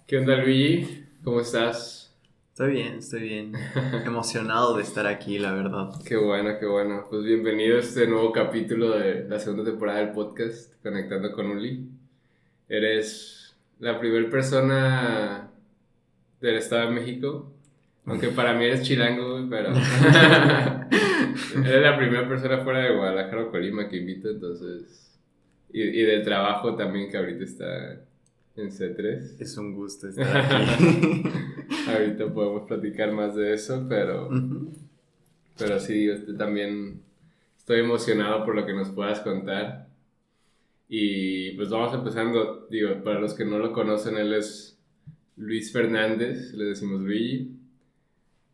¿Qué onda, Luigi? ¿Cómo estás? Estoy bien. Emocionado de estar aquí, la verdad. Qué bueno, qué bueno. Pues bienvenido a este nuevo capítulo de la segunda temporada del podcast, Conectando con Uli. Eres la primera persona del Estado de México, aunque para mí eres chilango, güey, pero eres la primera persona fuera de Guadalajara o Colima que invito, entonces. Y del trabajo también, que ahorita está en C3. Es un gusto estar aquí. Ahorita podemos platicar más de eso, Ujú. pero sí, también estoy emocionado por lo que nos puedas contar. Y pues vamos empezando. Digo, para los que no lo conocen, él es Luis Fernández, le decimos Luigi.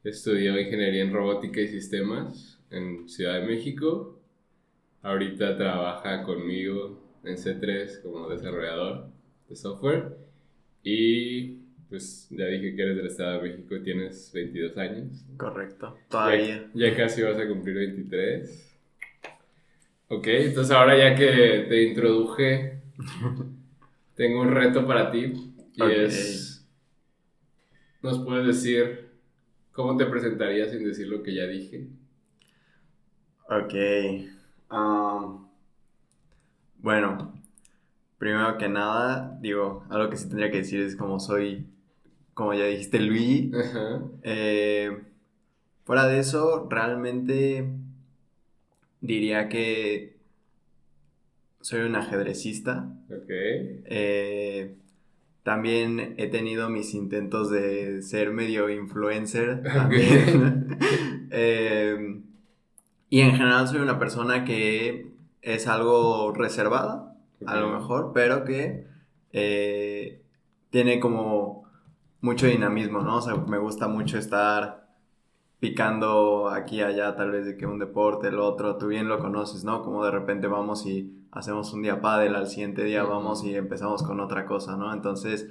Estudió ingeniería en robótica y sistemas en Ciudad de México. Ahorita trabaja conmigo en C3 como desarrollador de software. Y pues ya dije que eres del Estado de México y tienes 22 años. Correcto, Ya, todavía. ya casi vas a cumplir 23. Ok, entonces ahora ya que te introduje, tengo un reto para ti y Ok, es, ¿nos puedes decir cómo te presentarías sin decir lo que ya dije? ok. Am, bueno, primero que nada, digo, algo que sí tendría que decir es como soy, como ya dijiste, Luigi. Ajá, Eh, Fuera de eso, realmente diría que soy un ajedrecista. ok. Eh, También he tenido mis intentos de ser medio influencer Ok. también. Eh, y en general soy una persona que es algo reservada, Ok. a lo mejor, pero que eh, tiene como mucho dinamismo, ¿no? O sea, me gusta mucho estar picando aquí y allá, tal vez de que un deporte, el otro, tú bien lo conoces, ¿no? Como de repente vamos y hacemos un día pádel, al siguiente día vamos y Ujú. empezamos con otra cosa, ¿no? Entonces,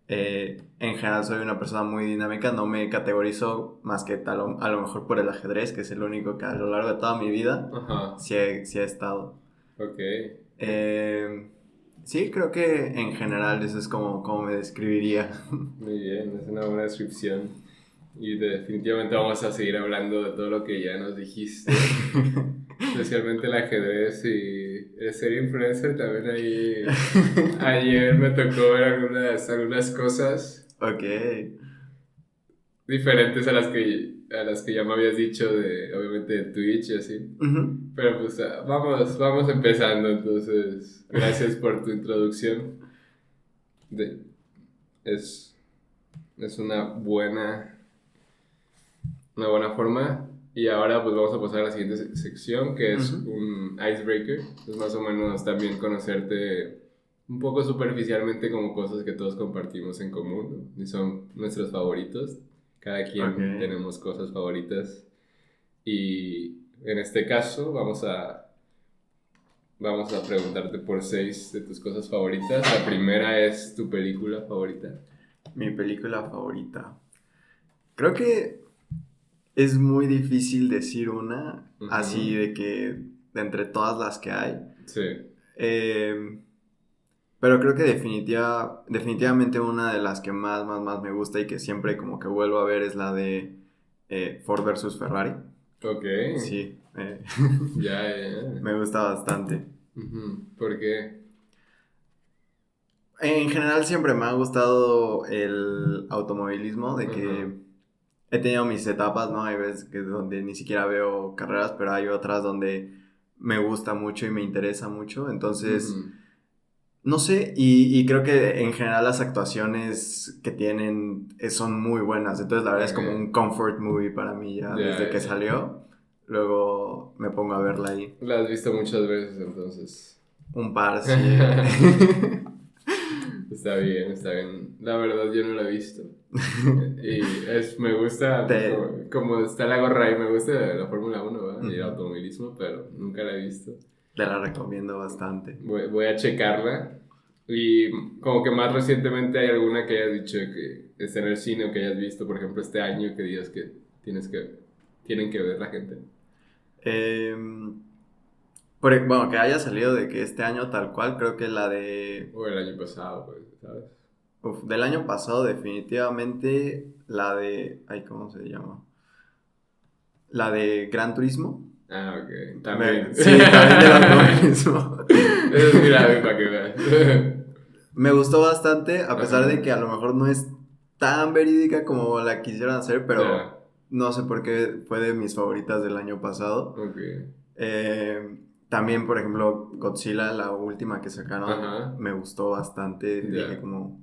en general soy una persona muy dinámica, no me categorizo más que a lo mejor por el ajedrez, que es el único que a lo largo de toda mi vida Ajá, sí he estado. ok. Eh, sí, creo que en general eso es como me describiría. Muy bien, es una buena descripción. Y definitivamente vamos a seguir hablando de todo lo que ya nos dijiste. Especialmente el ajedrez y el ser influencer también ahí. Ayer me tocó ver algunas cosas Ok. diferentes a las que ya me habías dicho, de obviamente de Twitch y así. Ujú. Pero pues vamos empezando, entonces gracias por tu introducción. De- es, es una buena forma. Y ahora pues vamos a pasar a la siguiente sección, que es Ujú. un icebreaker. Es más o menos también conocerte un poco superficialmente, como cosas que todos compartimos en común, ¿no? Y son nuestros favoritos. Cada Ok. quien tenemos cosas favoritas. Y en este caso vamos a preguntarte por 6 de tus cosas favoritas. La primera es tu película favorita. Mi película favorita. Creo que es muy difícil decir una, así Ujú. de que de entre todas las que hay. Sí. Eh, pero creo que definitivamente una de las que más me gusta y que siempre como que vuelvo a ver es la de Ford versus Ferrari. Ok. Sí, Ya, ya. me gusta bastante. Ujú. ¿Por qué? En general siempre me ha gustado el automovilismo, de Ajá. que he tenido mis etapas, ¿no? Hay veces que donde ni siquiera veo carreras, pero hay otras donde me gusta mucho y me interesa mucho. Entonces, Ujú. no sé, y creo que en general las actuaciones que tienen son muy buenas. Entonces, la verdad es como Ok. un comfort movie para mí ya Ya, desde que ya. salió. Luego me pongo a verla ahí. La has visto muchas veces, entonces. Un par, sí. Está bien, está bien. La verdad yo no la he visto. Me gusta, pues Te, como está la gorra ahí, me gusta la Fórmula 1, ¿verdad? Y el Ujú. automovilismo, pero nunca la he visto. Te la recomiendo bastante. Voy a checarla. Y como que más recientemente hay alguna que hayas dicho que está en el cine o que hayas visto, por ejemplo, este año, que digas que tienen que ver la gente. Em, Bueno, que haya salido de que este año tal cual, creo que la de... O el año pasado, pues, ¿sabes? Del año pasado definitivamente la de... Ay, ¿cómo se llama? La de Gran Turismo. Ah, ok. También. Sí, también de Gran Turismo. Eso es grave para que veas. Me gustó bastante, a pesar Ajá. de que a lo mejor no es tan verídica como la quisieran hacer, Ya, pero no sé por qué fue de mis favoritas del año pasado. ok. También, por ejemplo, Godzilla, la última que sacaron, Ajá, me gustó bastante. Dije ya. como,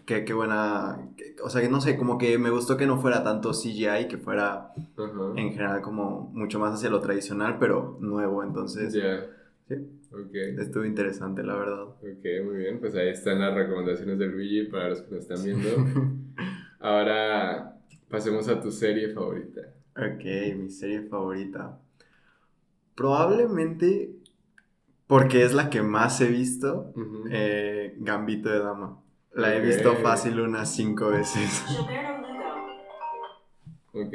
qué buena... o sea, que no sé, como que me gustó que no fuera tanto CGI, que fuera Ajá, en general como mucho más hacia lo tradicional, pero nuevo. Entonces, ya. sí, Ok, estuvo interesante, la verdad. ok, muy bien. Pues ahí están las recomendaciones de Luigi para los que nos están viendo. Ahora pasemos a tu serie favorita. Ok, mi serie favorita. Probablemente porque es la que más he visto, Ujú. Gambito de Dama. La he Ok, visto fácil unas 5 veces. ok.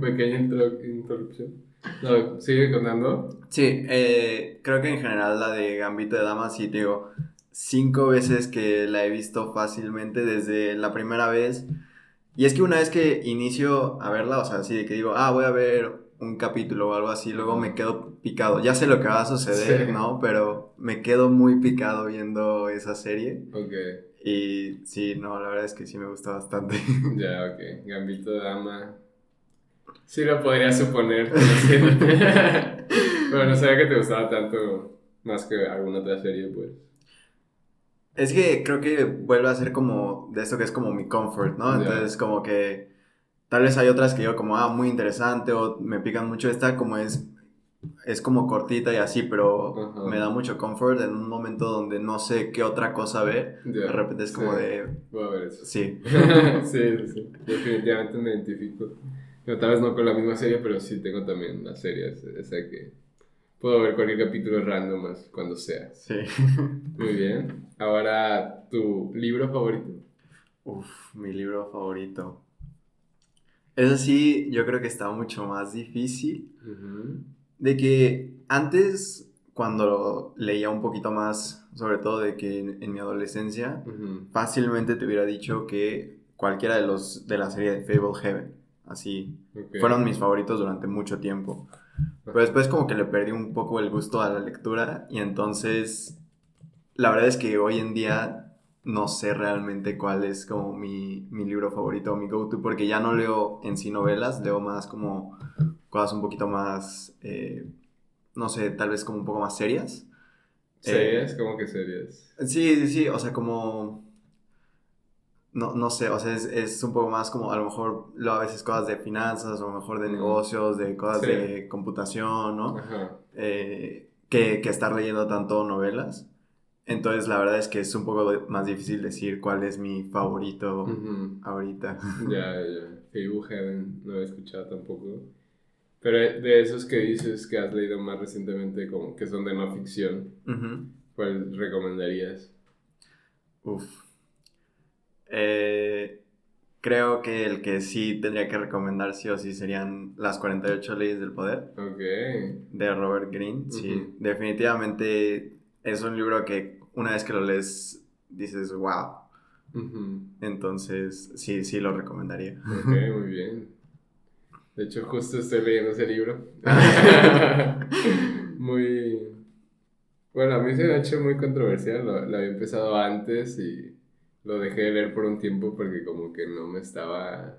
Pequeña interrupción. No, sigue contando. Sí, creo que en general la de Gambito de Dama, sí, te digo, 5 veces que la he visto fácilmente desde la primera vez. Y es que una vez que inicio a verla, o sea, así de que digo, voy a ver un capítulo o algo así, luego me Ajá. quedo picado. Ya sé lo que va a Sí, suceder, ¿no? Pero me quedo muy picado viendo esa serie. ok. Y sí, no, la verdad es que sí me gusta bastante. Ya, ok. Gambito de Dama. Sí lo podría suponer, conociéndote. Pero no sabía que te gustaba tanto más que alguna otra serie, pues. Es que creo que vuelve a ser como de esto que es como mi comfort, ¿no? Ya, Entonces como que tal vez hay otras que yo como, muy interesante o me pican mucho. Esta como es como cortita y así, pero ajá, me da mucho comfort en un momento donde no sé qué otra cosa ver. De ya, repente es sí, como de, voy a ver eso. sí. Sí, sí, sí, definitivamente me identifico. Yo tal vez no con la misma serie, pero sí tengo también la serie esa que puedo ver cualquier capítulo random más cuando sea. Sí. Muy bien. Ahora, ¿tu libro favorito? Uf, mi libro favorito. Eso sí, yo creo que está mucho más difícil. Ujú, De que antes, cuando leía un poquito más, sobre todo de que en mi adolescencia, ujú, fácilmente te hubiera dicho que cualquiera de los de la serie de Fable Heaven, así, ok, fueron mis favoritos durante mucho tiempo. Pero ajá, después como que le perdí un poco el gusto a la lectura y entonces la verdad es que hoy en día no sé realmente cuál es como mi libro favorito o mi go-to, porque ya no leo en sí novelas, leo más como cosas un poquito más, no sé, tal vez como un poco más serias. ¿series? Eh, ¿Cómo que series? sí, sí, sí, o sea, como, no sé, o sea, es un poco más como a lo mejor a veces cosas de finanzas o a lo mejor de Mm, negocios, de cosas sí, de computación, ¿no? ajá, Que estar leyendo tanto novelas. Entonces, la verdad es que es un poco más difícil decir cuál es mi favorito ujú, ahorita. ya, ya, Fable Heaven, no he escuchado tampoco. Pero de esos que dices que has leído más recientemente, como que son de no ficción, Ujú. ¿cuál recomendarías? Uf. Eh, Creo que el que sí tendría que recomendar sí o sí serían Las 48 leyes del poder Ok, de Robert Greene. ujú, Sí, definitivamente es un libro que una vez que lo lees dices, wow. ujú, Entonces, sí, sí lo recomendaría. ok, muy bien. De hecho, justo estoy leyendo ese libro. Muy... Bueno, a mí se me ha hecho muy controversial. Lo había empezado antes y lo dejé de leer por un tiempo porque como que no me estaba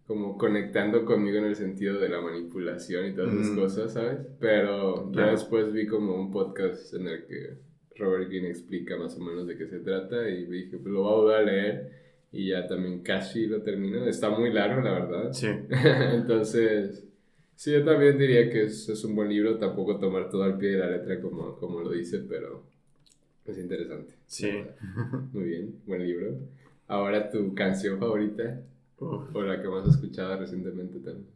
como conectando conmigo en el sentido de la manipulación y todas esas Mm, cosas, ¿sabes? Pero ya claro. después vi como un podcast en el que Robert Greene explica más o menos de qué se trata y dije, pues lo voy a volver a leer y ya también casi lo termino. Está muy largo, la verdad. Sí, Entonces, sí, yo también diría que es un buen libro, tampoco tomar todo al pie de la letra como lo dice, pero es interesante, la sí. verdad. Muy bien, buen libro. Ahora tu canción favorita. Uf. O la que más escuchaba recientemente también.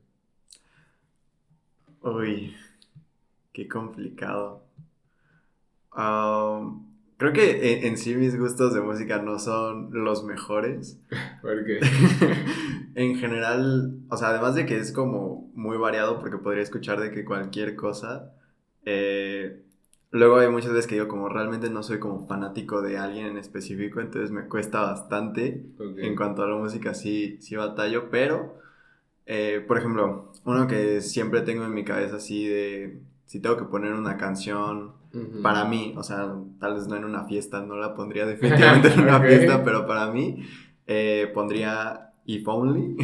Uy, qué complicado. Creo que en sí mis gustos de música no son los mejores. Porque. En general, o sea, además de que es como muy variado porque podría escuchar de que cualquier cosa, Luego hay muchas veces que digo como realmente no soy como fanático de alguien en específico, entonces me cuesta bastante. En Ok. cuanto a la música sí batallo, pero por ejemplo, uno que siempre tengo en mi cabeza así de si tengo que poner una canción para Ujú. mí, o sea, tal vez no en una fiesta, no la pondría definitivamente en una fiesta, Ok. pero para mí pondría If Only.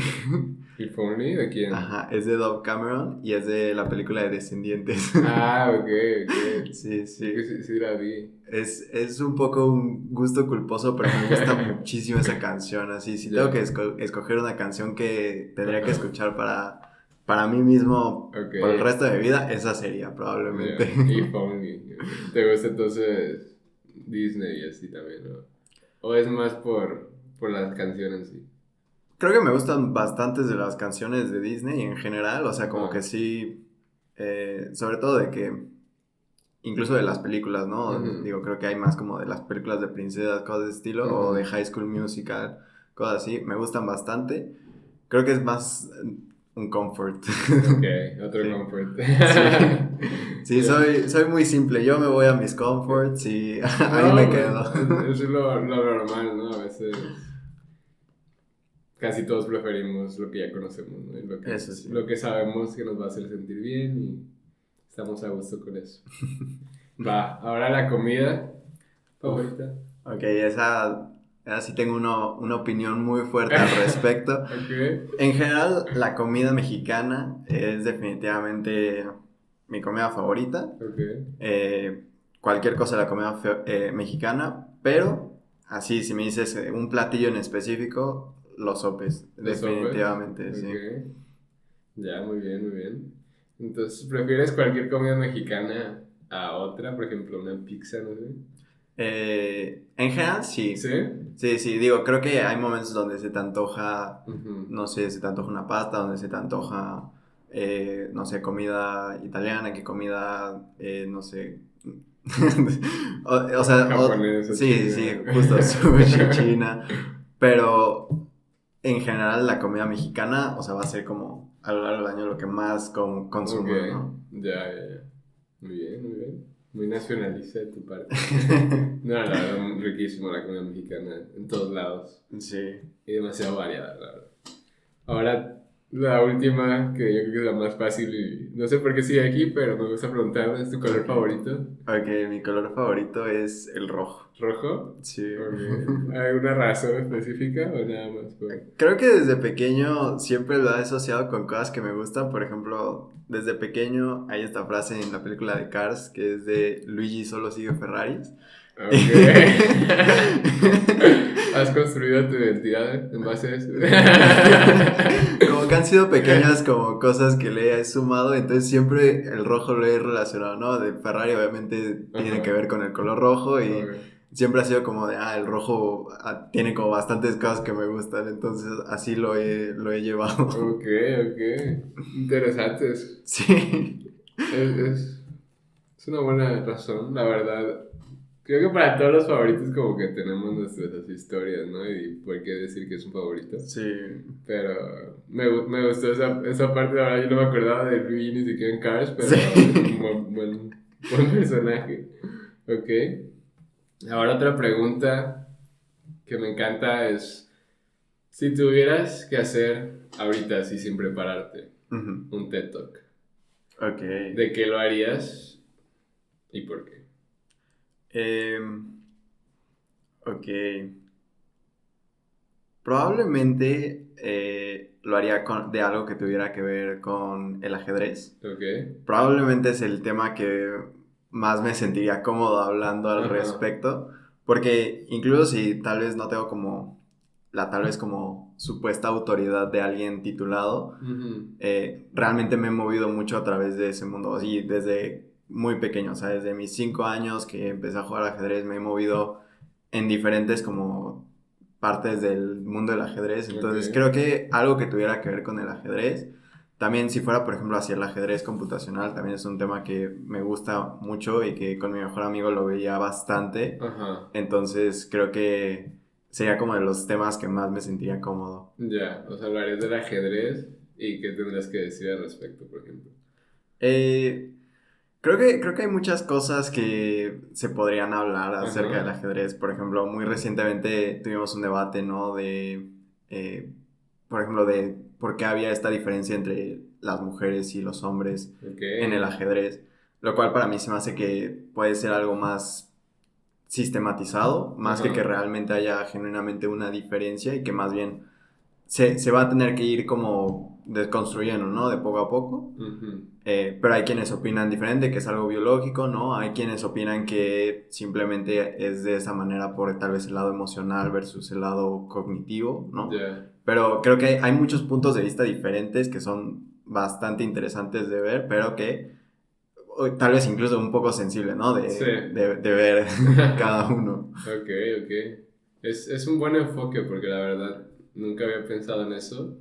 ¿If Only? ¿De quién? Ajá, es de Dove Cameron y es de la película de Descendientes. Ah, ok, ok. Sí, Creo que sí. sí, sí la vi. Es un poco un gusto culposo, pero me gusta muchísimo esa canción. Así, si tengo que Ya. escoger una canción que tendría que Ajá. escuchar para mí mismo Ok. por el resto de mi vida, esa sería probablemente. Ya. If Only. Ok. ¿Te gusta entonces Disney y así también, no? ¿O es más por las canciones en sí? Creo que me gustan bastantes de las canciones de Disney en general, o sea, como que Ajá. sí, sobre todo de que, incluso de las películas, ¿no? Ujú. Digo, creo que hay más como de las películas de princesas, cosas de estilo, o de Ujú. High School Musical, cosas así, me gustan bastante. Creo que es más un comfort. Ok, otro Sí, comfort. sí. Sí, Ya. soy muy simple. Yo me voy a mis comforts y ahí No, me pues quedo. eso es lo normal, ¿no? A veces casi todos preferimos lo que ya conocemos, ¿no? Y Eso sí. lo que sabemos que nos va a hacer sentir bien y estamos a gusto con eso. Va, ahora la comida Uf. favorita. Ok, esa sí tengo una opinión muy fuerte al respecto. Ok, En general, la comida mexicana es definitivamente mi comida favorita. ok. Eh, Cualquier cosa de la comida mexicana, pero así, si me dices un platillo en específico, los sopes, Los sopes. definitivamente, sí. Ok. Ya, muy bien, muy bien. Entonces, ¿prefieres cualquier comida mexicana a otra? Por ejemplo, una pizza, no sé. En general, ¿Sí? sí. Sí, sí, digo, creo que hay momentos donde se te antoja, Ujú. no sé, se te antoja una pasta, donde se te antoja, no sé, comida italiana, que comida, no sé. O sea, Japonesa, sí, china. sí, justo, sushi, China. Pero en general, la comida mexicana, o sea, va a ser como a lo largo del año lo que más Ok, consumo, ¿no? ya, ya, ya. Muy bien, muy bien. Muy nacionalista de tu parte. No, la verdad, riquísimo la comida mexicana en todos lados. Sí. Y demasiado variada, la verdad. Ahora, la última, que yo creo que es la más fácil y no sé por qué sigue aquí, pero me gusta preguntar, ¿es tu color Ok. favorito? Ok, mi color favorito es el rojo. ¿Rojo? Sí. Ok. ¿Hay alguna razón específica o nada más por...? Creo que desde pequeño siempre lo he asociado con cosas que me gustan. Por ejemplo, desde pequeño hay esta frase en la película de Cars que es de Luigi solo sigue Ferraris. Ok. ¿Has construido tu identidad en base a eso? Como que han sido pequeñas como cosas que le he sumado, entonces siempre el rojo lo he relacionado, ¿no? De Ferrari obviamente tiene que Ajá. ver con el color rojo y Ok. siempre ha sido como de, el rojo tiene como bastantes cosas que me gustan, entonces así lo he llevado. Ok, ok. Interesantes. Sí. Es, es, es una buena razón, la verdad. Creo que para todos los favoritos como que tenemos nuestras historias, ¿no? Y por qué decir que es un favorito. Sí. Pero me gustó esa parte, la verdad yo no me acordaba de Luigi ni siquiera en Cars, Sí. pero es un buen personaje. Ok. Ahora otra pregunta que me encanta es, si tuvieras que hacer ahorita así sin prepararte Ujú. un TED Talk, Ok. ¿de qué lo harías y por qué? Em, ok. Probablemente lo haría de algo que tuviera que ver con el ajedrez. Ok. Probablemente es el tema que más me sentiría cómodo hablando al Ajá. respecto, porque incluso si tal vez no tengo como la tal vez como supuesta autoridad de alguien titulado, Ujú. realmente me he movido mucho a través de ese mundo, y desde muy pequeño, o sea, desde mis 5 años que empecé a jugar ajedrez me he movido en diferentes como partes del mundo del ajedrez, Ok. entonces creo que algo que tuviera que ver con el ajedrez, también si fuera por ejemplo hacia el ajedrez computacional, también es un tema que me gusta mucho y que con mi mejor amigo lo veía bastante, Ajá. entonces creo que sería como de los temas que más me sentiría cómodo. Ya, o sea, hablarías del ajedrez y qué tendrás que decir al respecto, por ejemplo. Eh, Creo que hay muchas cosas que se podrían hablar acerca del Ajá, ajedrez. Por ejemplo, muy recientemente tuvimos un debate, ¿no? Eh, por ejemplo, de por qué había esta diferencia entre las mujeres y los hombres ok, en el ajedrez. Lo cual para mí se me hace que puede ser algo más sistematizado, más que ajá, realmente haya genuinamente una diferencia y que más bien se va a tener que ir como desconstruyendo, ¿no? De poco a poco. ujú, Pero hay quienes opinan diferente, que es algo biológico, ¿no? Hay quienes opinan que simplemente es de esa manera por tal vez el lado emocional versus el lado cognitivo, ¿no? ya, Pero creo que hay muchos puntos de vista diferentes que son bastante interesantes de ver, pero que tal vez incluso un poco sensible, ¿no? sí. De ver cada uno. Ok, ok. Es un buen enfoque porque la verdad nunca había pensado en eso.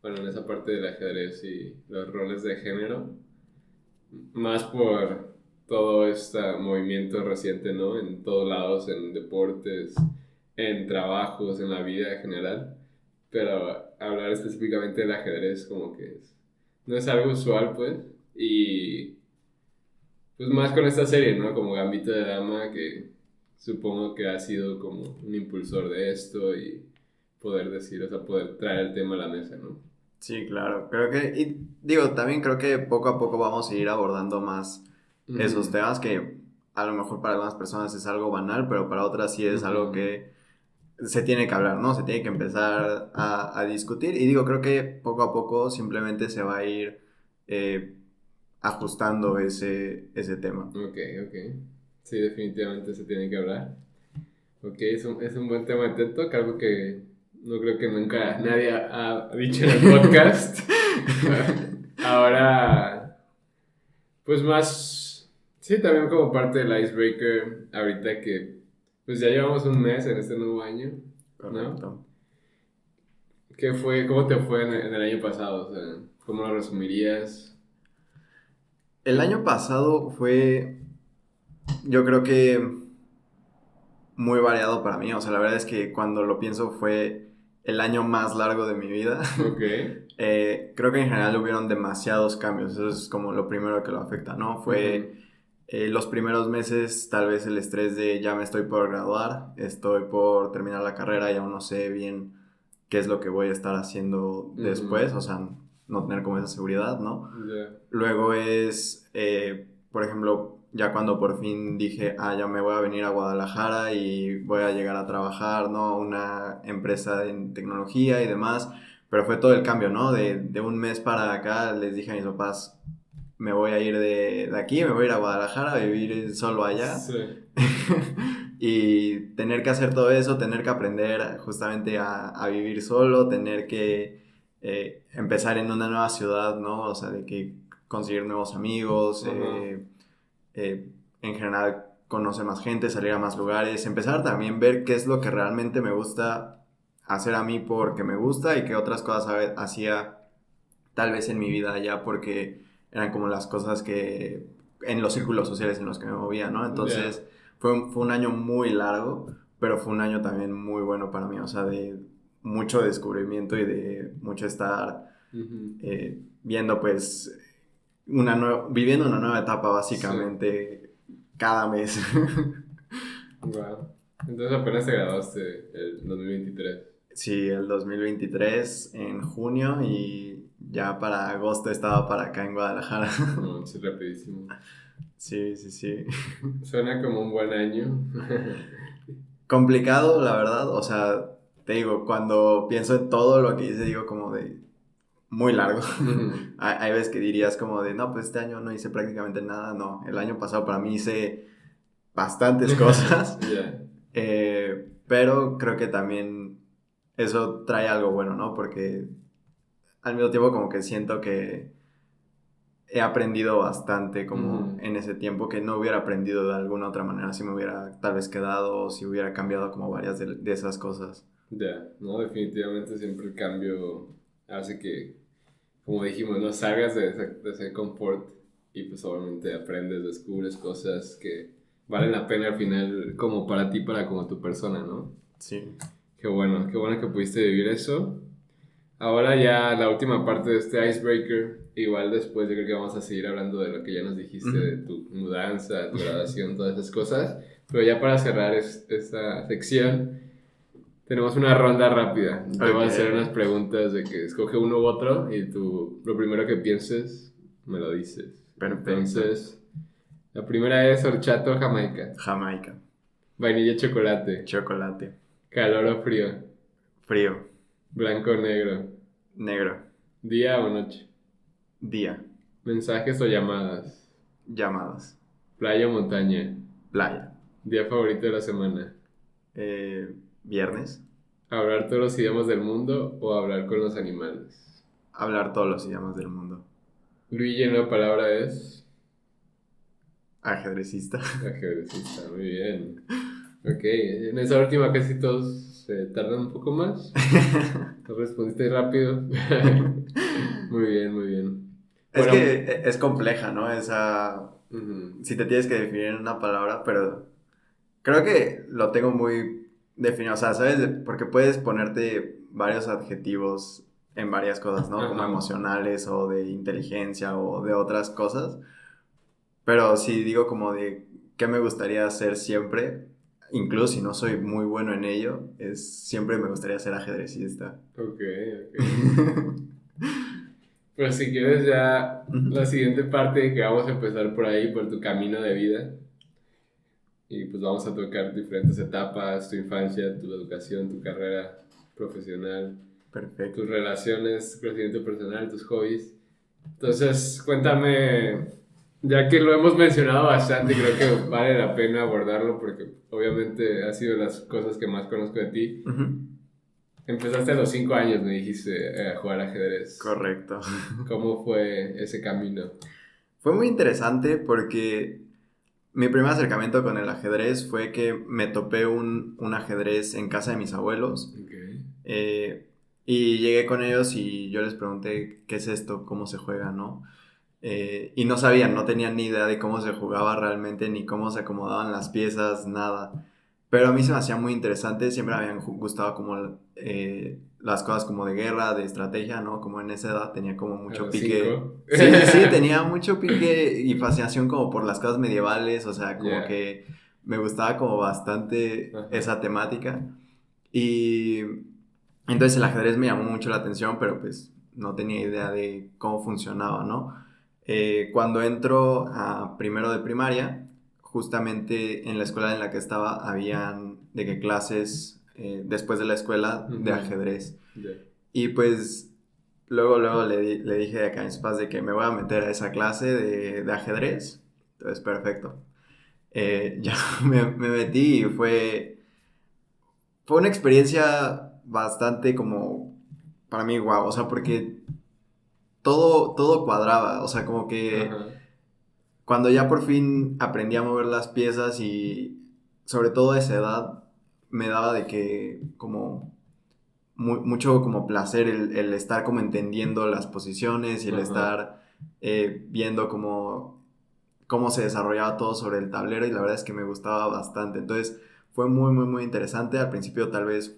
Bueno, en esa parte del ajedrez y los roles de género. Más por todo este movimiento reciente, ¿no? En todos lados, en deportes, en trabajos, en la vida en general. Pero hablar específicamente del ajedrez como que no es algo usual, pues. Y pues más con esta serie, ¿no? Como Gambito de Dama, que supongo que ha sido como un impulsor de esto y poder decir, o sea, poder traer el tema a la mesa, ¿no? Sí, claro. Creo que, y digo, también creo que poco a poco vamos a ir abordando más esos Ujú, temas que a lo mejor para algunas personas es algo banal, pero para otras sí es algo ujú. que se tiene que hablar, ¿no? Se tiene que empezar a discutir. Y digo, creo que poco a poco simplemente se va a ir eh, ajustando ese tema. Ok, ok. Sí, definitivamente se tiene que hablar. Ok, es un buen tema de TED Talk, algo que no creo que nunca nadie ha dicho en el podcast. Ahora, pues más, sí, también como parte del icebreaker, ahorita que pues ya llevamos un mes en este nuevo año, ¿no? Correcto. ¿Qué fue, cómo te fue en el año pasado? O sea, ¿cómo lo resumirías? El año pasado fue, yo creo que muy variado para mí. O sea, la verdad es que cuando lo pienso fue el año más largo de mi vida. Ok. Creo que en general hubieron demasiados cambios. Eso es como lo primero que lo afecta, ¿no? Ujú, Fue los primeros meses, tal vez el estrés de ya me estoy por graduar, estoy por terminar la carrera y aún no sé bien qué es lo que voy a estar haciendo después. ujú, O sea, no tener como esa seguridad, ¿no? ya. Luego es, por ejemplo, ya cuando por fin dije, ah, ya me voy a venir a Guadalajara y voy a llegar a trabajar, ¿no? A una empresa en tecnología y demás. Pero fue todo el cambio, ¿no? De un mes para acá les dije a mis papás, me voy a ir de aquí, me voy a ir a Guadalajara a vivir solo allá. Sí. Y tener que hacer todo eso, tener que aprender justamente a vivir solo, tener que empezar en una nueva ciudad, ¿no? O sea, de que conseguir nuevos amigos, Ajá. en general conocer más gente, salir a más lugares, empezar también ver qué es lo que realmente me gusta hacer a mí porque me gusta y qué otras cosas hacía tal vez en mi vida ya porque eran como las cosas que en los círculos sociales en los que me movía, ¿no? Ya. Entonces fue un año muy largo, pero fue un año también muy bueno para mí, o sea, de mucho descubrimiento y de mucho estar Ujú, viendo pues viviendo una nueva etapa sí. básicamente cada mes. Wow. Entonces apenas te graduaste el 2023. Sí, el 2023 en junio y ya para agosto estaba para acá en Guadalajara. No, sí, rapidísimo. Sí, sí, sí. Suena como un buen año. Complicado, la verdad. O sea, te digo, cuando pienso en todo lo que hice, digo como de muy largo. Ujú, Hay veces que dirías como de, no, pues este año no hice prácticamente nada. No, el año pasado para mí hice bastantes cosas. ya. Pero creo que también eso trae algo bueno, ¿no? Porque al mismo tiempo como que siento que he aprendido bastante como Ujú, en ese tiempo que no hubiera aprendido de alguna otra manera si me hubiera tal vez quedado o si hubiera cambiado como varias de esas cosas. ya. No, definitivamente siempre el cambio hace que, como dijimos, no salgas de ese confort y pues obviamente aprendes, descubres cosas que valen la pena al final como para ti, para como tu persona, ¿no? Sí. Qué bueno que pudiste vivir eso. ahora ya la última parte de este icebreaker, igual después yo creo que vamos a seguir hablando de lo que ya nos dijiste, de tu mudanza, tu graduación, todas esas cosas. Pero ya para cerrar esta sección, tenemos una ronda rápida. Te voy a hacer unas preguntas de que escoge uno u otro y tú lo primero que pienses me lo dices. Perfecto. Entonces, la primera es horchata o jamaica. Jamaica. Vainilla chocolate. Chocolate. Calor o frío. Frío. Blanco o negro. Negro. Día o noche. Día. Mensajes o llamadas. Llamadas. Playa o montaña. Playa. Día favorito de la semana. Viernes. Hablar todos los idiomas del mundo o hablar con los animales. Hablar todos los idiomas del mundo. Luigi en una palabra es... Ajedrecista. Ajedrecista, muy bien. Ok, en esa última casi todos se tardan un poco más. Respondiste rápido. Muy bien, muy bien. Es Bueno, que es compleja, ¿no? Esa... uh-huh. Si te tienes que definir en una palabra, pero creo que lo tengo muy definido. O sea, ¿sabes? Porque puedes ponerte varios adjetivos en varias cosas, ¿no? Como emocionales o de inteligencia o de otras cosas. Pero si digo como de qué me gustaría hacer siempre, incluso si no soy muy bueno en ello, siempre me gustaría ser ajedrecista. Ok. Pero si quieres ya la siguiente parte que vamos a empezar por ahí, por tu camino de vida. Y pues vamos a tocar diferentes etapas, tu infancia, tu educación, tu carrera profesional. Perfecto. Tus relaciones, tu crecimiento personal, tus hobbies. Entonces, cuéntame, ya que lo hemos mencionado bastante, creo que vale la pena abordarlo porque obviamente ha sido las cosas que más conozco de ti. Empezaste a los 5 años, me dijiste, a jugar ajedrez. Correcto. ¿Cómo fue ese camino? Fue muy interesante porque mi primer acercamiento con el ajedrez fue que me topé un ajedrez en casa de mis abuelos. Okay. Y llegué con ellos y yo les pregunté qué es esto, cómo se juega, ¿no? Y no sabían, no tenían ni idea de cómo se jugaba realmente, ni cómo se acomodaban las piezas, nada. Pero a mí se me hacía muy interesante, siempre me habían gustado como las cosas como de guerra, de estrategia, ¿no? Como en esa edad tenía como mucho pique. Sí, tenía mucho pique y fascinación como por las cosas medievales, o sea, como que me gustaba como bastante esa temática. Y entonces el ajedrez me llamó mucho la atención, pero pues no tenía idea de cómo funcionaba, ¿no? Cuando entro a primero de primaria, justamente en la escuela en la que estaba, habían de que clases después de la escuela de ajedrez. Y pues luego le dije acá a mis papás de que me voy a meter a esa clase de ajedrez. Entonces, perfecto. Ya me metí y fue una experiencia bastante como para mí guau, o sea, porque todo cuadraba, o sea, como que cuando ya por fin aprendí a mover las piezas y sobre todo a esa edad me daba de que como mucho como placer el estar como entendiendo las posiciones y el estar viendo cómo se desarrollaba todo sobre el tablero y la verdad es que me gustaba bastante, entonces fue muy muy muy interesante, al principio tal vez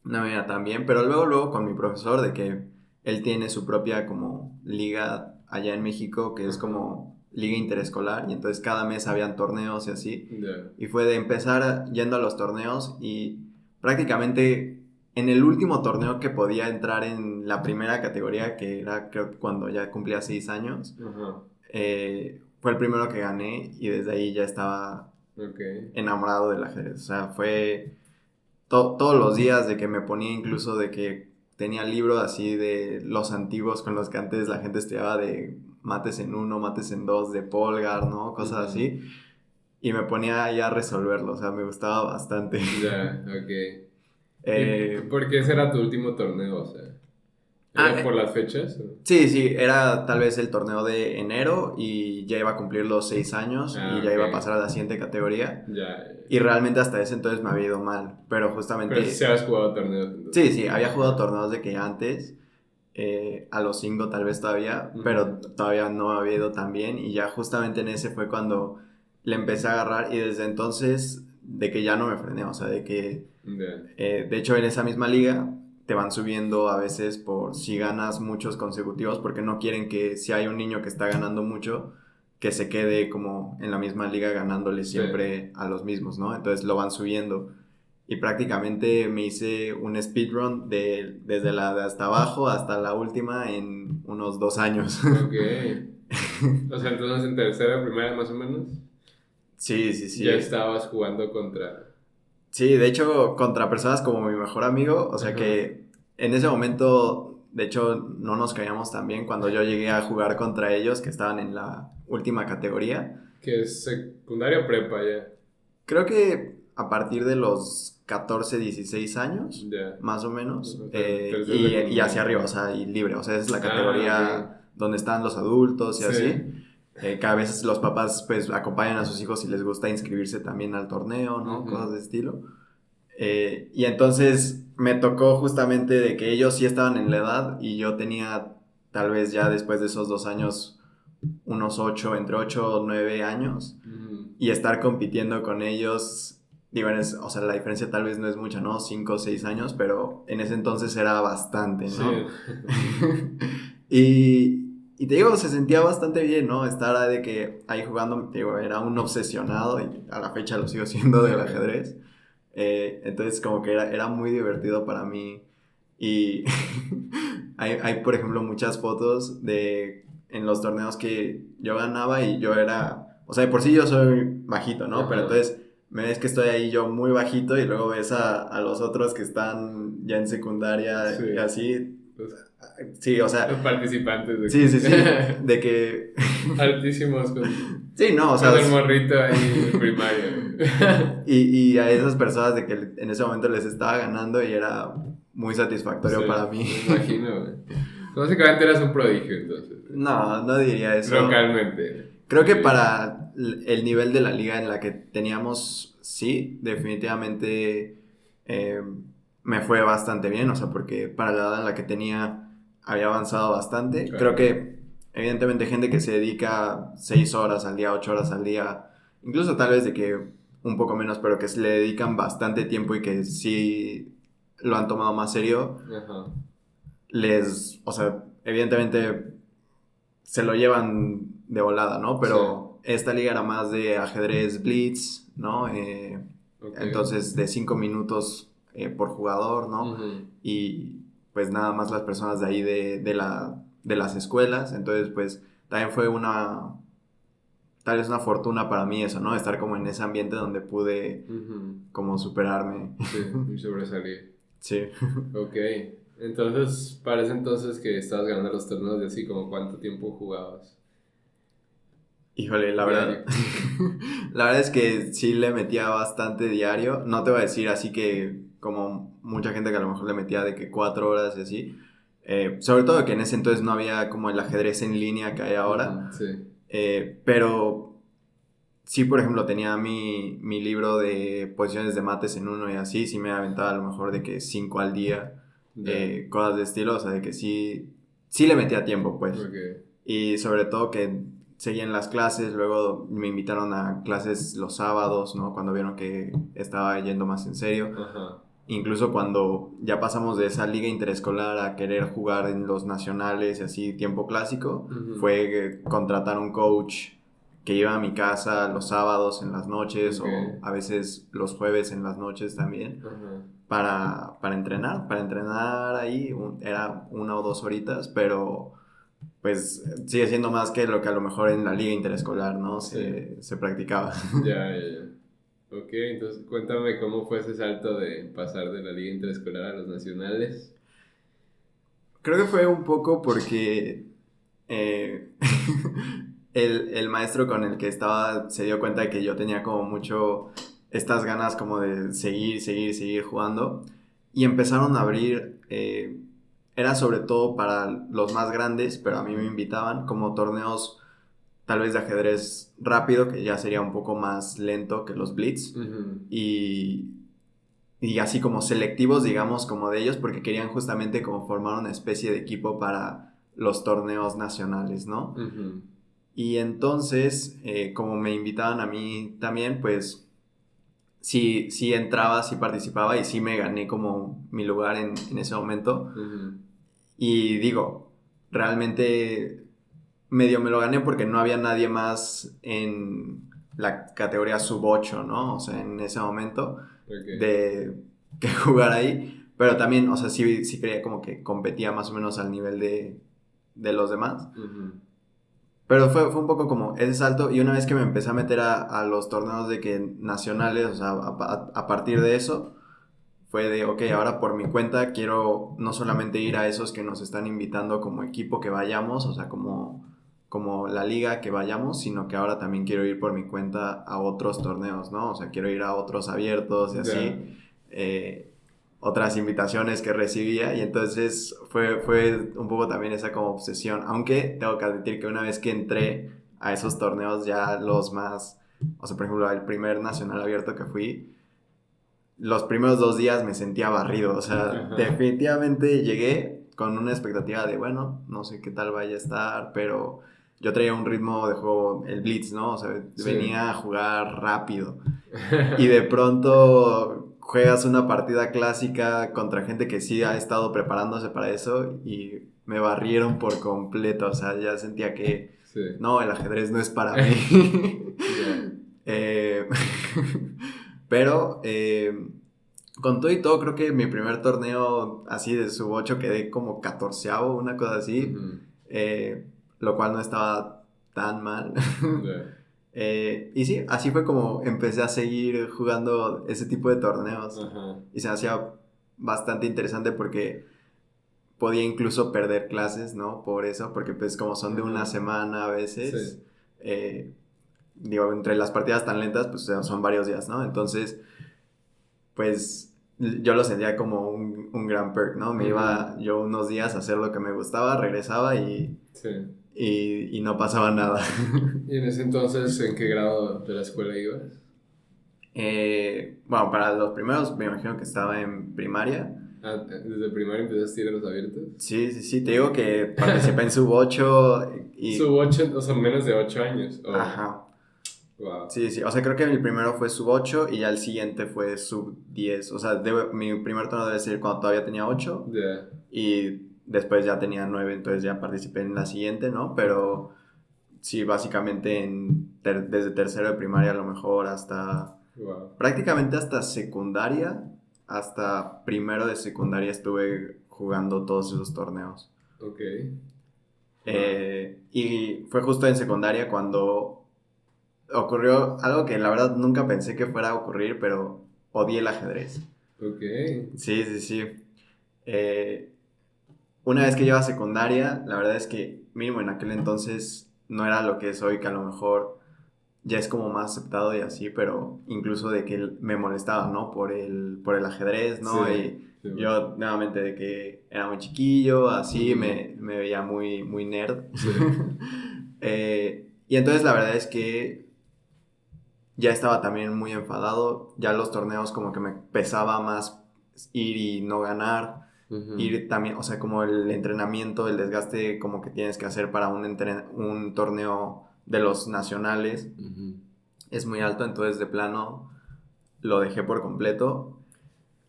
no me iba tan bien, pero luego con mi profesor de que él tiene su propia como liga allá en México que es como liga interescolar y entonces cada mes habían torneos y así y fue de empezar yendo a los torneos y prácticamente en el último torneo que podía entrar en la primera categoría que era creo que cuando ya cumplía 6 años fue el primero que gané y desde ahí ya estaba enamorado del ajedrez, o sea fue todos los días de que me ponía incluso de que tenía libros así de los antiguos con los que antes la gente estudiaba de mates en 1, mates en 2, de Polgar, ¿no? Cosas así. Y me ponía ya a resolverlo, o sea, me gustaba bastante. Ya, ok. ¿Y por qué ese era tu último torneo? O sea, ¿era por las fechas? Sí, era tal vez el torneo de enero y ya iba a cumplir los 6 años y ya iba a pasar a la siguiente categoría. Y realmente hasta ese entonces me había ido mal, pero justamente... Pero sí habías jugado torneos. Entonces. Sí, había jugado torneos de que antes, a los 5 tal vez todavía, pero todavía no me había ido tan bien y ya justamente en ese fue cuando le empecé a agarrar y desde entonces de que ya no me frené, o sea, de que... de hecho en esa misma liga te van subiendo a veces por si ganas muchos consecutivos, porque no quieren que si hay un niño que está ganando mucho, que se quede como en la misma liga ganándole siempre a los mismos, ¿no? Entonces lo van subiendo. Y prácticamente me hice un speedrun desde la de hasta abajo hasta la última en unos 2 años. Ok. O sea, entonces en tercera, primera más o menos. Sí. Ya estabas jugando contra... Sí, de hecho, contra personas como mi mejor amigo, o sea Ajá. que en ese momento, de hecho, no nos caíamos tan bien cuando yo llegué a jugar contra ellos, que estaban en la última categoría. Que es secundaria o prepa ya. Creo que a partir de los 14, 16 años, Ya. más o menos, O sea, tercera y secundaria. hacia arriba, o sea, y libre, o sea, esa es la Ok. categoría donde están los adultos y Sí. así. Que a veces los papás pues acompañan a sus hijos si les gusta inscribirse también al torneo, ¿no? Ujú. Cosas de estilo. Y entonces me tocó justamente de que ellos sí estaban en la edad y yo tenía tal vez ya después de esos 2 años unos 8, entre 8 o 9 años, Ujú. y estar compitiendo con ellos, digo, o sea, la diferencia tal vez no es mucha, ¿no? 5 o 6 años, pero en ese entonces era bastante, Sí. ¿no? Y te digo, se sentía bastante bien, ¿no? Estar de que ahí jugando, te digo, era un obsesionado y a la fecha lo sigo siendo del Ok. ajedrez. Entonces como que era muy divertido para mí. Y hay, por ejemplo, muchas fotos en los torneos que yo ganaba y yo era, o sea, de por sí yo soy bajito, ¿no? Pero Ajá. entonces me ves que estoy ahí yo muy bajito y luego ves a los otros que están ya en secundaria Sí. y así. Los, Sí, o los sea, participantes de sí, de que... altísimos con, Sí, no, o sea... con el morrito ahí en primaria. Y a esas personas de que en ese momento les estaba ganando y era muy satisfactorio Sí, para mí. me imagino, güey. Básicamente eras un prodigio, entonces. No, no diría eso. Localmente. Creo que Sí. para el nivel de la liga en la que teníamos, sí, definitivamente eh, me fue bastante bien, o sea, porque para la edad en la que tenía había avanzado bastante. Claro. Creo que evidentemente gente que se dedica 6 horas al día, 8 horas al día, incluso tal vez de que un poco menos, pero que se le dedican bastante tiempo y que sí lo han tomado más serio, Ajá. o sea, evidentemente se lo llevan de volada, ¿no? Pero esta liga era más de ajedrez blitz, ¿no? Ok. Entonces de 5 minutos por jugador, ¿no? Ujú. Y pues nada más las personas de ahí de las escuelas. Entonces pues también fue tal vez una fortuna para mí eso, ¿no? Estar como en ese ambiente donde pude Ujú. como superarme. Sí, y sobresalir. Sí. Ok. Entonces, parece entonces que estabas ganando los torneos de así, como cuánto tiempo jugabas. Híjole, la Diario. verdad, la verdad es que sí le metía bastante diario. No te voy a decir así que como mucha gente que a lo mejor le metía de que 4 horas y así. Sobre todo que en ese entonces no había como el ajedrez en línea que hay ahora. Ujú. Sí. Pero sí, por ejemplo, tenía mi libro de posiciones de mates en uno y así. Sí me aventaba a lo mejor de que 5 al día. Ya. Cosas de estilo. O sea, de que sí le metía tiempo, pues. Ok. Y sobre todo que seguían las clases, luego me invitaron a clases los sábados, ¿no? Cuando vieron que estaba yendo más en serio. Ajá. Incluso cuando ya pasamos de esa liga interescolar a querer jugar en los nacionales y así tiempo clásico, Ujú. fue contratar un coach que iba a mi casa los sábados en las noches Ok. o a veces los jueves en las noches también Ajá. para entrenar ahí, era 1 o 2 horitas, pero pues sigue siendo más que lo que a lo mejor en la liga interescolar, ¿no? Sí. Se practicaba. Ya. Ok, entonces cuéntame cómo fue ese salto de pasar de la liga interescolar a los nacionales. Creo que fue un poco porque eh, el maestro con el que estaba se dio cuenta de que yo tenía como mucho estas ganas como de seguir jugando y empezaron a abrir, era sobre todo para los más grandes, pero a mí me invitaban como torneos tal vez de ajedrez rápido, que ya sería un poco más lento que los blitz, Ujú. y, y así como selectivos, digamos, como de ellos, porque querían justamente como formar una especie de equipo para los torneos nacionales, ¿no? Ujú. Y entonces, como me invitaban a mí también, pues sí entraba, sí participaba y sí me gané como mi lugar en ese momento. Ujú. Y digo, realmente medio me lo gané porque no había nadie más en la categoría sub 8, ¿no? O sea, en ese momento Ok. de que jugar ahí. Pero también, o sea, sí creía como que competía más o menos al nivel de los demás. Ujú. Pero fue un poco como ese salto y una vez que me empecé a meter a los torneos de que nacionales, o sea, a partir de eso, fue de, ok, ahora por mi cuenta quiero no solamente ir a esos que nos están invitando como equipo que vayamos, o sea, como la liga que vayamos, sino que ahora también quiero ir por mi cuenta a otros torneos, ¿no? O sea, quiero ir a otros abiertos y Ya. así. Otras invitaciones que recibía y entonces fue un poco también esa como obsesión, aunque tengo que admitir que una vez que entré a esos torneos ya los más, o sea, por ejemplo, el primer nacional abierto que fui, los primeros 2 días me sentía barrido, o sea, Ajá. definitivamente llegué con una expectativa de, bueno, no sé qué tal vaya a estar, pero yo traía un ritmo de juego, el blitz, ¿no? O sea, Sí. venía a jugar rápido y de pronto juegas una partida clásica contra gente que sí ha estado preparándose para eso y me barrieron por completo, o sea, ya sentía que Sí. no, el ajedrez no es para mí. Ya. Eh, pero con todo y todo, creo que mi primer torneo así de sub 8 quedé como 14º, una cosa así, Ujú. eh, lo cual no estaba tan mal. Ya. Y sí, así fue como empecé a seguir jugando ese tipo de torneos. Ajá. Y se me hacía bastante interesante porque podía incluso perder clases, ¿no? Por eso, porque pues como son de una Ajá. semana a Sí. veces, eh, digo, entre las partidas tan lentas, pues son varios días, ¿no? Entonces, pues yo lo sentía como un gran perk, ¿no? Me Ujú. iba yo unos días a hacer lo que me gustaba, regresaba Sí. y no pasaba nada. ¿Y en ese entonces en qué grado de la escuela ibas? Bueno, para los primeros me imagino que estaba en primaria. Ah, ¿desde primaria empezaste a ir a los abiertos? Sí, sí, sí, te digo que participé en sub 8 Sub y... 8, o sea, menos de 8 años. Oh, Ajá. wow. Sí, sí, o sea, creo que el primero fue sub 8 y ya el siguiente fue sub 10. O sea, mi primer torneo debe ser cuando todavía tenía 8 Ya. y después ya tenía 9, entonces ya participé en la siguiente, ¿no? Ajá. Pero sí, básicamente desde tercero de primaria a lo mejor hasta Wow. prácticamente hasta secundaria, hasta primero de secundaria estuve jugando todos esos torneos. Ok. Wow. Y fue justo en secundaria cuando ocurrió algo que la verdad nunca pensé que fuera a ocurrir, pero odié el ajedrez. Ok. Sí, sí, sí. Eh, una vez que lleva secundaria, la verdad es que mínimo en aquel entonces no era lo que es hoy, que a lo mejor ya es como más aceptado y así, pero incluso de que me molestaba, ¿no? Por el ajedrez, Sí. ¿no? Y Sí, bueno. yo nuevamente de que era muy chiquillo, así, Ujú. me veía muy, muy nerd. Sí. Y entonces la verdad es que ya estaba también muy enfadado, ya los torneos como que me pesaba más ir y no ganar, Ujú. ir también, o sea, como el entrenamiento, el desgaste como que tienes que hacer para un torneo de los nacionales Ujú. es muy alto, entonces de plano lo dejé por completo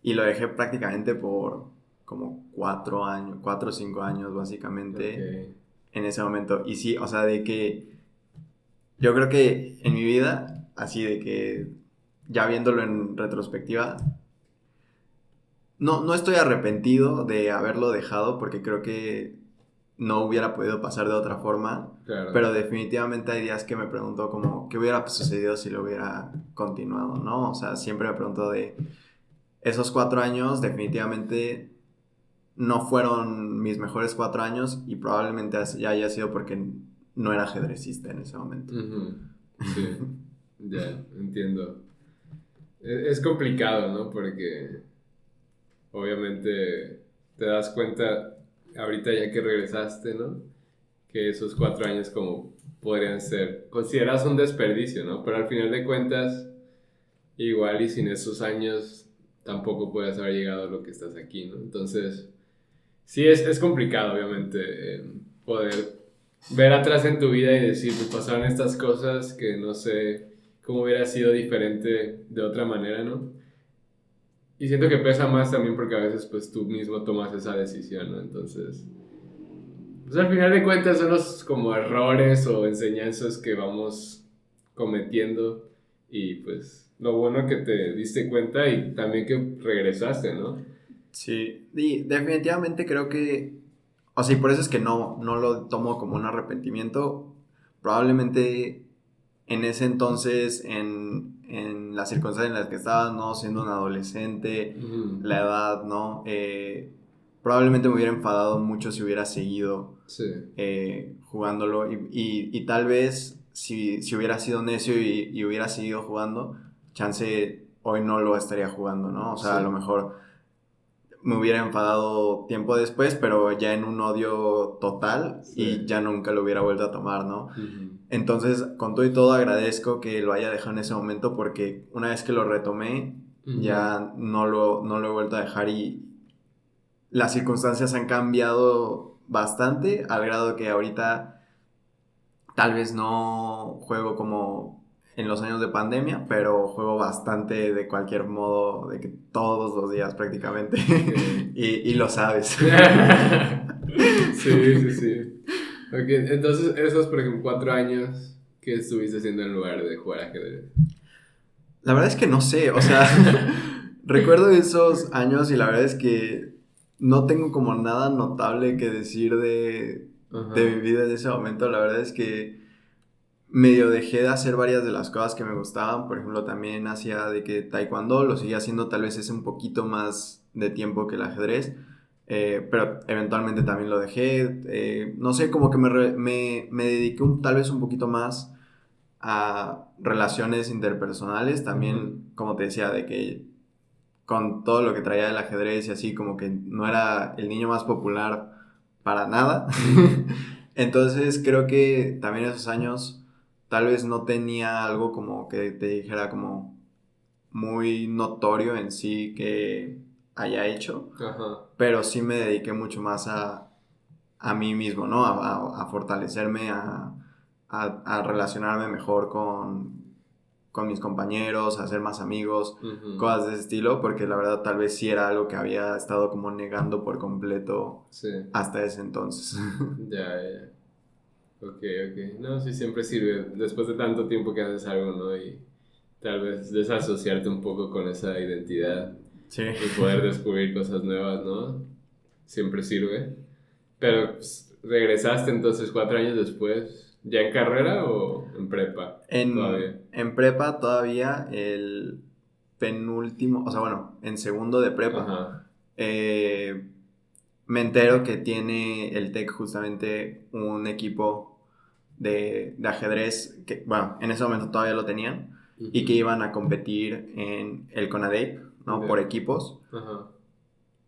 y lo dejé prácticamente por como 4 años, 4 o 5 años Ok. básicamente en ese momento. Y sí, o sea, de que yo creo que en mi vida, así de que ya viéndolo en retrospectiva, no estoy arrepentido de haberlo dejado porque creo que no hubiera podido pasar de otra forma, Claro. pero definitivamente hay días que me pregunto como qué hubiera sucedido si lo hubiera continuado, ¿no? O sea, siempre me pregunto de esos 4 años definitivamente no fueron mis mejores 4 años y probablemente ya haya sido porque no era ajedrecista en ese momento. Ujú. Sí. Ya, entiendo. Es complicado, ¿no? Porque obviamente te das cuenta ahorita ya que regresaste, ¿no? Que esos 4 años como podrían ser, consideras un desperdicio, ¿no? Pero al final de cuentas, igual y sin esos años tampoco puedes haber llegado a lo que estás aquí, ¿no? Entonces, sí es complicado, obviamente, poder ver atrás en tu vida y decir, me pasaron estas cosas que no sé cómo hubiera sido diferente de otra manera, ¿no? Y siento que pesa más también porque a veces pues tú mismo tomas esa decisión, ¿no? Entonces, pues al final de cuentas son los como errores o enseñanzas que vamos cometiendo y pues lo bueno que te diste cuenta y también que regresaste, ¿no? Sí, y definitivamente creo que, o sea, y por eso es que no lo tomo como un arrepentimiento. Probablemente en ese entonces, en las circunstancias en las que estaba, ¿no? Siendo un adolescente, Ujú. la edad, ¿no? Probablemente me hubiera enfadado mucho si hubiera seguido Sí, jugándolo y tal vez si hubiera sido necio y hubiera seguido jugando, chance hoy no lo estaría jugando, ¿no? O sea, sí, a lo mejor me hubiera enfadado tiempo después, pero ya en un odio total y sí. ya nunca lo hubiera vuelto a tomar, ¿no? Ujú. Entonces, con todo y todo agradezco que lo haya dejado en ese momento porque una vez que lo retomé, Ujú. ya no lo he vuelto a dejar y las circunstancias han cambiado bastante al grado que ahorita tal vez no juego como en los años de pandemia, pero juego bastante de cualquier modo, de que todos los días prácticamente. Ok. y lo sabes. Sí, sí, sí. Ok, entonces esos, por ejemplo, 4 años que estuviste haciendo en lugar de jugar ajedrez. La verdad es que no sé, o sea, recuerdo esos años y la verdad es que no tengo como nada notable que decir de mi Ajá. vida en ese momento. La verdad es que medio dejé de hacer varias de las cosas que me gustaban. Por ejemplo, también hacía de que taekwondo, lo seguía haciendo tal vez es un poquito más de tiempo que el ajedrez. Pero eventualmente también lo dejé. No sé, como que me dediqué tal vez un poquito más a relaciones interpersonales. Ujú. También, como te decía, de que con todo lo que traía del ajedrez y así, como que no era el niño más popular para nada. Ujú. Entonces creo que también esos años tal vez no tenía algo como que te dijera como muy notorio en sí que haya hecho, Ajá. pero sí me dediqué mucho más a mí mismo, ¿no? A fortalecerme, a relacionarme mejor con mis compañeros, a hacer más amigos, Ujú. cosas de ese estilo, porque la verdad tal vez sí era algo que había estado como negando por completo Sí. hasta ese entonces. Ya, ya. Ok, ok. No, sí, siempre sirve después de tanto tiempo que haces algo, ¿no? Y tal vez desasociarte un poco con esa identidad Sí. y poder descubrir cosas nuevas, ¿no? Siempre sirve. Pero pues, regresaste entonces 4 años después, ¿ya en carrera o en prepa? Todavía. En prepa todavía el penúltimo, o sea, bueno, en segundo de prepa, Ajá. eh, me entero que tiene el TEC justamente un equipo de ajedrez, que, bueno, en ese momento todavía lo tenían, y que Ujú. iban a competir en el CONADEIP, ¿no? Por Ya. equipos. Ajá.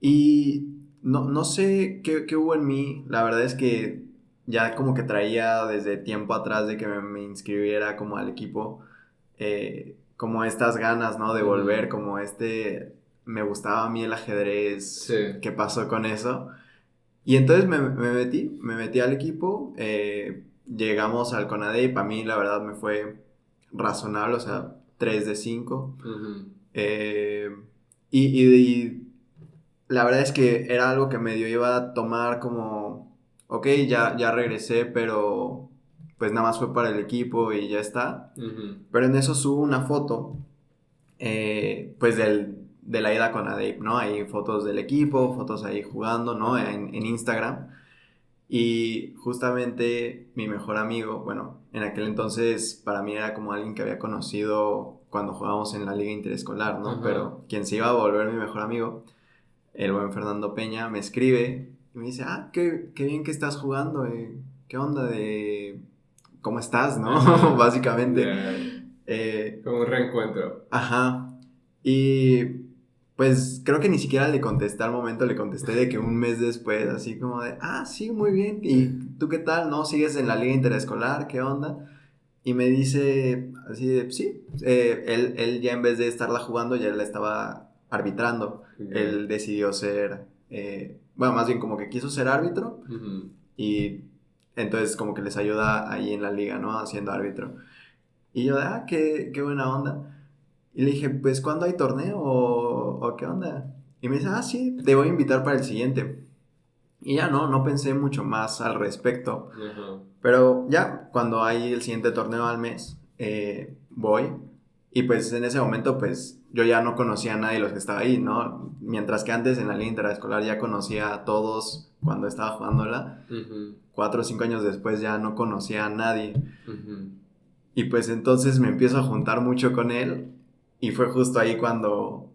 Y no sé qué hubo en mí, la verdad es que ya como que traía desde tiempo atrás de que me inscribiera como al equipo, como estas ganas, ¿no? De volver, Ujú. como me gustaba a mí el ajedrez, Sí. ¿qué pasó con eso? Y entonces me metí al equipo, llegamos al CONADE y para mí la verdad me fue razonable, o sea, 3 de 5. Ujú. Eh, y la verdad es que era algo que medio iba a tomar como, ok, ya regresé, pero pues nada más fue para el equipo y ya está. Ujú. Pero en eso subo una foto, pues de la ida con Adeip, ¿no? Hay fotos del equipo, fotos ahí jugando, ¿no? En Instagram. Y justamente mi mejor amigo, bueno, en aquel entonces para mí era como alguien que había conocido cuando jugábamos en la liga interescolar, ¿no? Ajá. Pero quien se iba a volver mi mejor amigo, el buen Fernando Peña, me escribe y me dice, qué bien que estás jugando, ¿qué onda de cómo estás, no? Ajá. Básicamente. Ya. Eh, Como un reencuentro. ajá. Y pues creo que ni siquiera le contesté al momento, le contesté de que un mes después, así como de, sí, muy bien. ¿Y tú qué tal? ¿No? ¿Sigues en la liga interescolar? ¿Qué onda? Y me dice así de, sí, él ya en vez de estarla jugando, ya la estaba arbitrando. Ya. Él decidió bueno, más bien como que quiso ser árbitro Ujú. y entonces como que les ayuda ahí en la liga, ¿no? Haciendo árbitro. Y yo, qué buena onda. Y le dije, pues, ¿cuándo hay torneo o qué onda? Y me dice, sí, te voy a invitar para el siguiente. Y ya no pensé mucho más al respecto. Ajá. Pero ya, cuando hay el siguiente torneo al mes, voy. Y pues en ese momento, pues yo ya no conocía a nadie de los que estaba ahí, ¿no? Mientras que antes en la liga interescolar ya conocía a todos cuando estaba jugándola. Ujú. 4 o 5 años después ya no conocía a nadie. Ujú. Y pues entonces me empiezo a juntar mucho con él. Y fue justo ahí cuando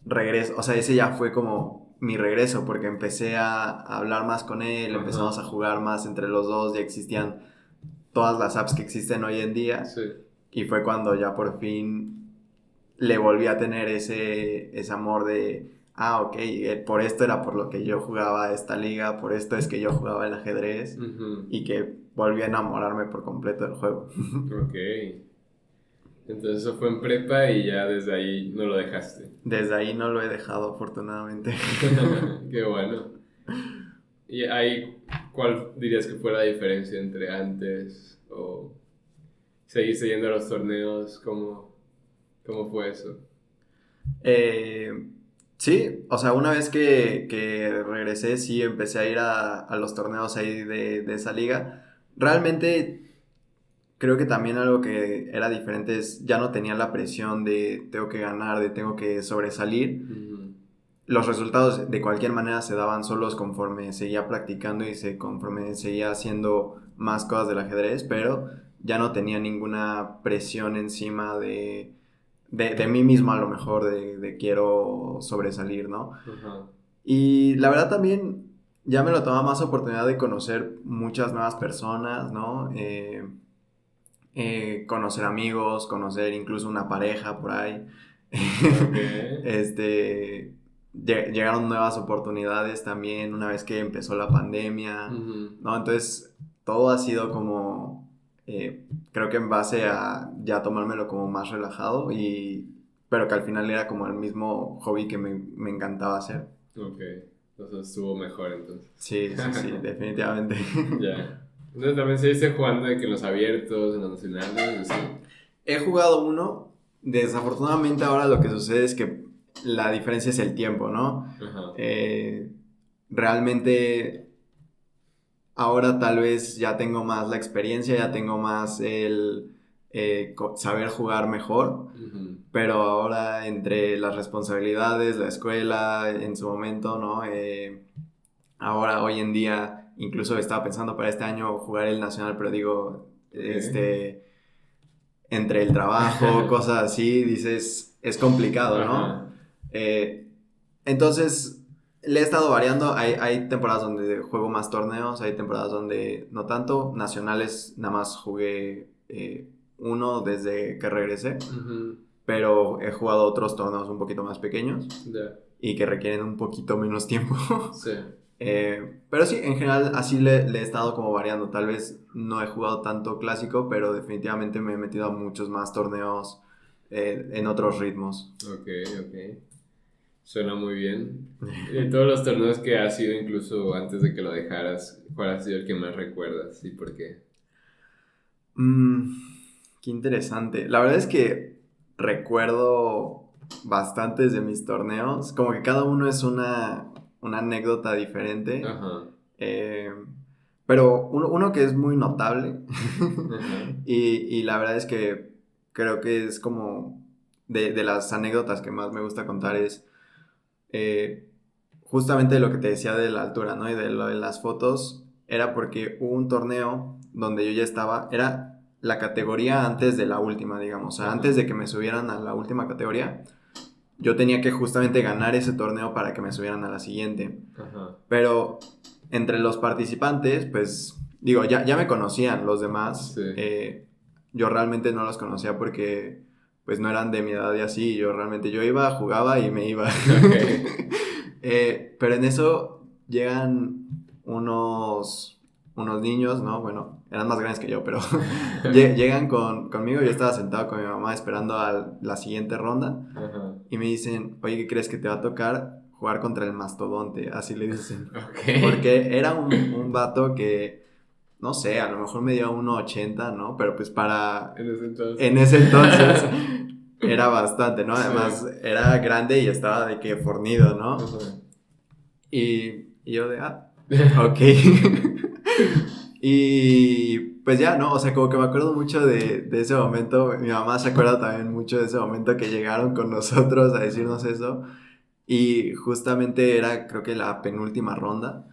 regreso. O sea, ese ya fue como mi regreso, porque empecé a hablar más con él, Ajá. empezamos a jugar más entre los dos, ya existían todas las apps que existen hoy en día. Sí. Y fue cuando ya por fin le volví a tener ese amor de, ok, por esto era por lo que yo jugaba esta liga, por esto es que yo jugaba el ajedrez, Ujú. y que volví a enamorarme por completo del juego. Ok. Entonces eso fue en prepa y ya desde ahí no lo dejaste. Desde ahí no lo he dejado, afortunadamente. Qué bueno. ¿Y ahí cuál dirías que fue la diferencia entre antes o seguiste yendo a los torneos? ¿Cómo fue eso? Eh, sí, o sea, una vez que regresé, sí empecé a ir a los torneos ahí de esa liga. Realmente creo que también algo que era diferente es, ya no tenía la presión de tengo que ganar, de tengo que sobresalir. Ujú. Los resultados de cualquier manera se daban solos conforme seguía practicando y conforme seguía haciendo más cosas del ajedrez, pero ya no tenía ninguna presión encima de mí mismo, a lo mejor, de quiero sobresalir, ¿no? Ajá. Y la verdad también ya me lo tomaba más oportunidad de conocer muchas nuevas personas, ¿no? Conocer amigos, conocer incluso una pareja por ahí. Ok. este, llegaron nuevas oportunidades también una vez que empezó la pandemia, Ujú. ¿no? Entonces, todo ha sido como, creo que en base a ya tomármelo como más relajado, pero que al final era como el mismo hobby que me encantaba hacer. Ok. Entonces estuvo mejor entonces. Sí, definitivamente. Ya. Entonces también seguiste jugando de que en los abiertos, en los nacionales, así. He jugado uno, desafortunadamente ahora lo que sucede es que la diferencia es el tiempo, ¿no? Ajá. Eh, Realmente ahora tal vez ya tengo más la experiencia, ya tengo más el saber jugar mejor, Ujú. pero ahora entre las responsabilidades, la escuela en su momento, ¿no? Ahora, hoy en día, incluso estaba pensando para este año jugar el nacional, pero digo, Ok. entre el trabajo, cosas así, dices, es complicado, ¿no? Ajá. Eh, entonces, le he estado variando. Hay temporadas donde juego más torneos, hay temporadas donde no tanto. Nacionales, nada más jugué uno desde que regresé, Ujú. pero he jugado otros torneos un poquito más pequeños Ya. y que requieren un poquito menos tiempo. Sí. Pero sí, en general así le he estado como variando. Tal vez no he jugado tanto clásico, pero definitivamente me he metido a muchos más torneos en otros ritmos. Ok, ok. Suena muy bien. De todos los torneos que has ido, incluso antes de que lo dejaras, ¿cuál ha sido el que más recuerdas y por qué? Mm, qué interesante. La verdad es que recuerdo bastantes de mis torneos, como que cada uno es una anécdota diferente. Ajá. Eh, pero uno que es muy notable Ajá. y la verdad es que creo que es como de las anécdotas que más me gusta contar es eh, justamente lo que te decía de la altura, ¿no? Y de lo de las fotos, era porque hubo un torneo donde yo ya estaba, era la categoría antes de la última, digamos, o sea, Ajá. antes de que me subieran a la última categoría, yo tenía que justamente ganar ese torneo para que me subieran a la siguiente. Ajá. Pero entre los participantes, pues, digo, ya me conocían los demás. Sí. Yo realmente no los conocía porque, pues, no eran de mi edad y así. Yo iba, jugaba y me iba. Ok. Pero en eso llegan unos niños, ¿no? Bueno, eran más grandes que yo, pero llegan conmigo. Yo estaba sentado con mi mamá esperando a la siguiente ronda. Ajá. Y me dicen, oye, ¿qué crees que te va a tocar jugar contra el mastodonte? Así le dicen. Ok. Porque era un vato que, no sé, a lo mejor medía 1.80, ¿no? Pero pues para... En ese entonces. En ese entonces era bastante, ¿no? Sí. Además era grande y estaba de que fornido, ¿no? Ajá. Y yo de, ok. Y pues ya, ¿no? O sea, como que me acuerdo mucho de ese momento. Mi mamá se acuerda también mucho de ese momento que llegaron con nosotros a decirnos eso. Y justamente era, creo que la penúltima ronda.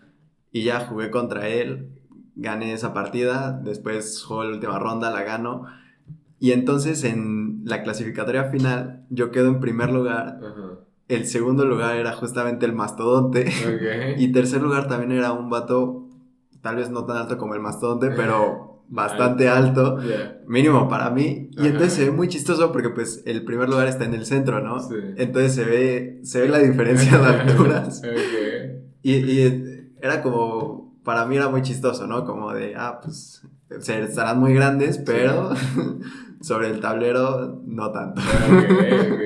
Y ya jugué contra él. Gané esa partida. Después jugué la última ronda, la gano. Y entonces en la clasificatoria final yo quedo en primer lugar. Ajá. El segundo lugar era justamente el mastodonte. Ok. Y tercer lugar también era un vato, tal vez no tan alto como el mastodonte, pero bastante alto, Yeah. mínimo para mí. Y Ajá. entonces se ve muy chistoso porque pues el primer lugar está en el centro, ¿no? Sí. Entonces se ve la diferencia de alturas. Ok. Y era como, para mí era muy chistoso, ¿no? Como de, pues estarán muy grandes, pero sobre el tablero no tanto. Ok.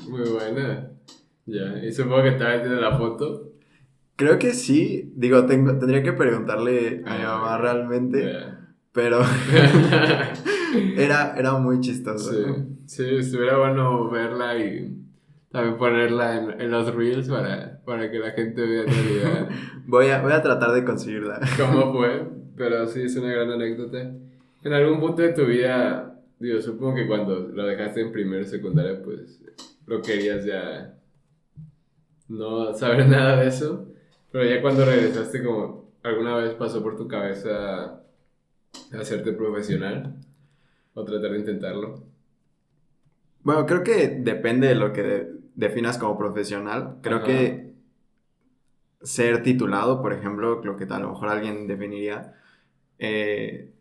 Muy buena. Ya. Y supongo que también tiene la foto. Creo que sí, digo, tendría que preguntarle a mi mamá Ok. realmente, Yeah. pero era muy chistoso, Sí. ¿no? Sí, estuviera bueno verla y también ponerla en los reels para que la gente vea en realidad Voy a tratar de conseguirla. cómo fue. Pero sí, es una gran anécdota. En algún punto de tu vida, digo, supongo que cuando lo dejaste en primero y secundaria, pues lo querías ya no saber nada de eso. Pero ya cuando regresaste, como alguna vez pasó por tu cabeza hacerte profesional o tratar de intentarlo. Bueno, creo que depende de lo que definas como profesional. Creo Ajá. que ser titulado, por ejemplo, lo que a lo mejor alguien definiría, eh,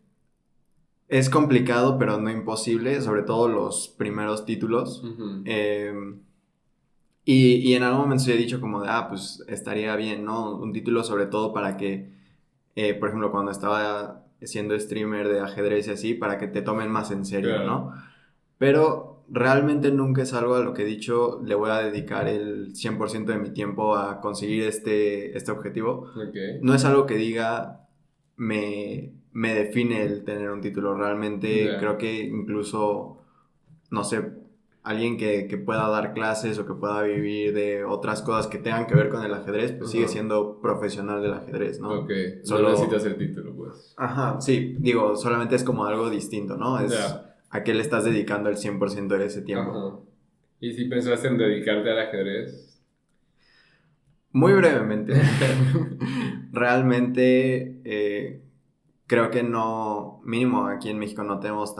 es complicado, pero no imposible, sobre todo los primeros títulos. Ujú. Eh, y en algún momento sí he dicho como de, pues estaría bien, ¿no? Un título sobre todo para que, por ejemplo, cuando estaba siendo streamer de ajedrez y así, para que te tomen más en serio, Claro. ¿no? Pero realmente nunca es algo a lo que he dicho, le voy a dedicar el 100% de mi tiempo a conseguir este objetivo. Ok. No es algo que diga, me define el tener un título. Realmente Ya. creo que incluso, no sé, alguien que pueda dar clases o que pueda vivir de otras cosas que tengan que ver con el ajedrez, pues sigue Ajá. siendo profesional del ajedrez, ¿no? Ok. No necesitas Solo, el título, pues. ajá, sí, digo, solamente es como algo distinto, ¿no? Es Ya. a qué le estás dedicando el 100% de ese tiempo. Ajá. ¿Y si pensaste en dedicarte al ajedrez? Muy brevemente, realmente creo que no, mínimo aquí en México no tenemos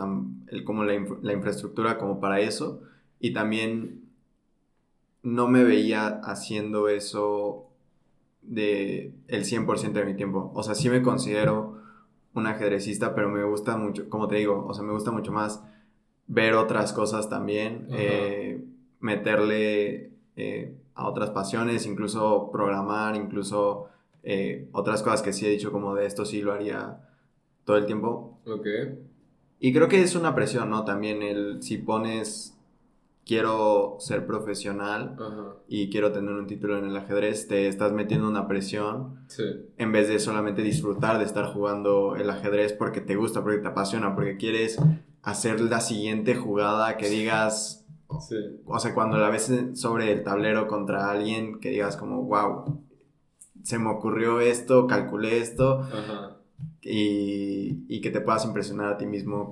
como la infraestructura como para eso, y también no me veía haciendo eso de el 100% de mi tiempo. O sea, sí me considero un ajedrecista, pero me gusta mucho, como te digo, o sea, me gusta mucho más ver otras cosas también, Ajá. meterle a otras pasiones, incluso programar, incluso otras cosas que sí he dicho como de esto sí lo haría todo el tiempo. Ok. Y creo que es una presión, ¿no? También si pones quiero ser profesional Ajá. y quiero tener un título en el ajedrez, te estás metiendo una presión Sí. en vez de solamente disfrutar de estar jugando el ajedrez porque te gusta, porque te apasiona, porque quieres hacer la siguiente jugada que digas, Sí. o sea, cuando la ves sobre el tablero contra alguien, que digas como, wow, se me ocurrió esto, calculé esto, Ajá. y que te puedas impresionar a ti mismo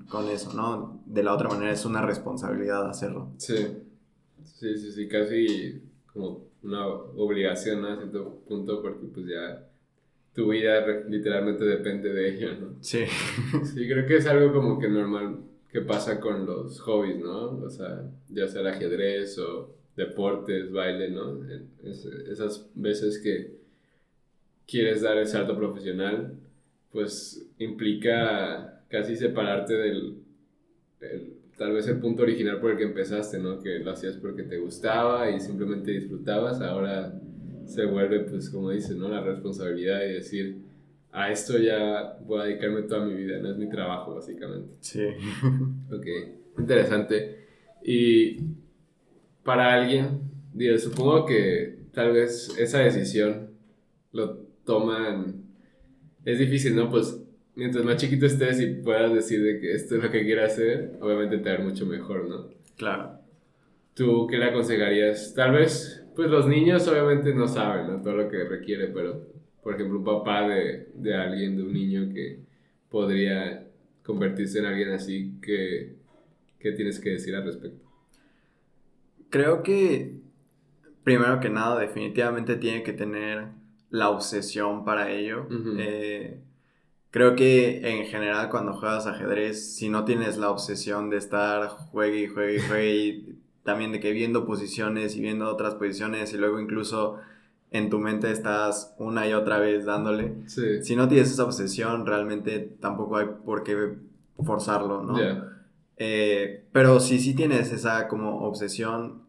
con eso, ¿no? De la otra manera es una responsabilidad hacerlo. Sí. Sí, casi como una obligación, ¿no? A cierto punto, porque pues ya tu vida literalmente depende de ello, ¿no? Sí. Sí, creo que es algo como que normal que pasa con los hobbies, ¿no? O sea, ya sea el ajedrez o deportes, baile, ¿no? Esas veces que quieres dar el salto profesional, pues implica casi separarte tal vez el punto original por el que empezaste, ¿no? Que lo hacías porque te gustaba y simplemente disfrutabas. Ahora se vuelve, pues, como dices, ¿no? La responsabilidad y decir, a esto ya voy a dedicarme toda mi vida, no es mi trabajo, básicamente. Sí. Ok, interesante. Y para alguien, digo, supongo que tal vez esa decisión lo toman es difícil, ¿no? Pues mientras más chiquito estés y puedas decir de que esto es lo que quieras hacer, obviamente te va a ir mucho mejor, ¿no? Claro. ¿Tú qué le aconsejarías? Tal vez, pues los niños obviamente no saben, ¿no? Todo lo que requiere, pero, por ejemplo, un papá de alguien, de un niño que podría convertirse en alguien así, ¿qué tienes que decir al respecto? Creo que, primero que nada, definitivamente tiene que tener la obsesión para ello. Ujú. Creo que en general cuando juegas ajedrez, si no tienes la obsesión de estar juegue y juegue y juegue y también de que viendo posiciones y viendo otras posiciones y luego incluso en tu mente estás una y otra vez dándole, Sí, si no tienes esa obsesión realmente tampoco hay por qué forzarlo, ¿no? ya, Pero si sí tienes esa como obsesión,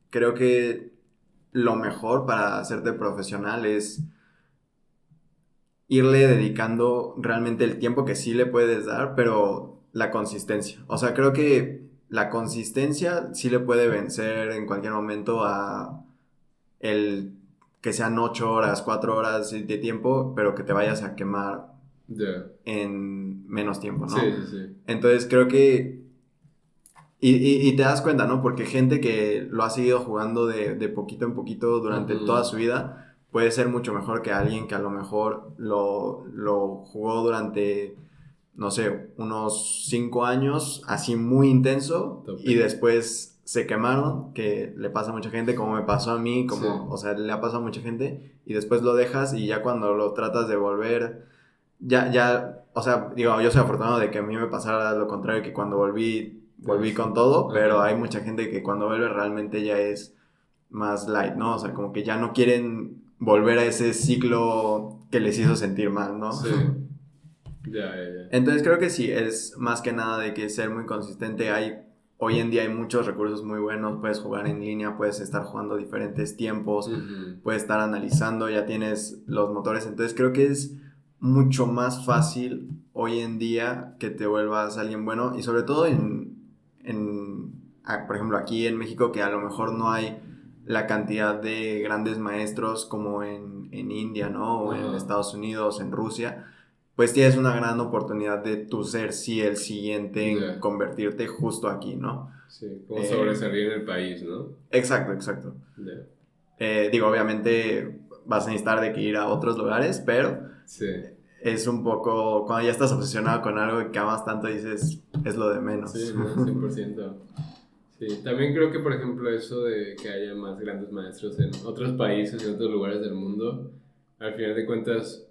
creo que lo mejor para hacerte profesional es irle dedicando realmente el tiempo que sí le puedes dar, pero la consistencia. O sea, creo que la consistencia sí le puede vencer en cualquier momento a el que sean 8 horas, 4 horas de tiempo, pero que te vayas a quemar ya. en menos tiempo, Sí, ¿no? sí, sí. Entonces creo que... Y te das cuenta, ¿no? Porque gente que lo ha seguido jugando de poquito en poquito durante toda Ujú. su vida puede ser mucho mejor que alguien que a lo mejor lo jugó durante, no sé, unos 5 años, así muy intenso, y Tope. después se quemaron, que le pasa a mucha gente, como me pasó a mí, Sí, como, o sea, le ha pasado a mucha gente, y después lo dejas y ya cuando lo tratas de volver, o sea, digo, yo soy afortunado de que a mí me pasara lo contrario, que cuando volví con todo, pero ajá. hay mucha gente que cuando vuelve realmente ya es más light, ¿no? O sea, como que ya no quieren volver a ese ciclo que les hizo sentir mal, ¿no? Sí, ya, ya, ya. Entonces creo que sí, es más que nada de que ser muy consistente. Hoy en día hay muchos recursos muy buenos, puedes jugar en línea, puedes estar jugando diferentes tiempos, Ujú. puedes estar analizando, ya tienes los motores. Entonces creo que es mucho más fácil hoy en día que te vuelvas alguien bueno y sobre todo por ejemplo, aquí en México que a lo mejor no hay la cantidad de grandes maestros como en India, ¿no? O en Ajá. Estados Unidos, en Rusia, pues tienes una gran oportunidad de tú ser sí el siguiente en Ya. convertirte justo aquí, ¿no? Sí, como Eh, sobresalir en el país, ¿no? exacto, exacto. Ya. Digo, obviamente vas a necesitar de que ir a otros lugares, pero Sí, es un poco, cuando ya estás obsesionado con algo que amas tanto, dices, es lo de sí, menos. no, 100%. Sí, también creo que, por ejemplo, eso de que haya más grandes maestros en otros países y en otros lugares del mundo, al final de cuentas,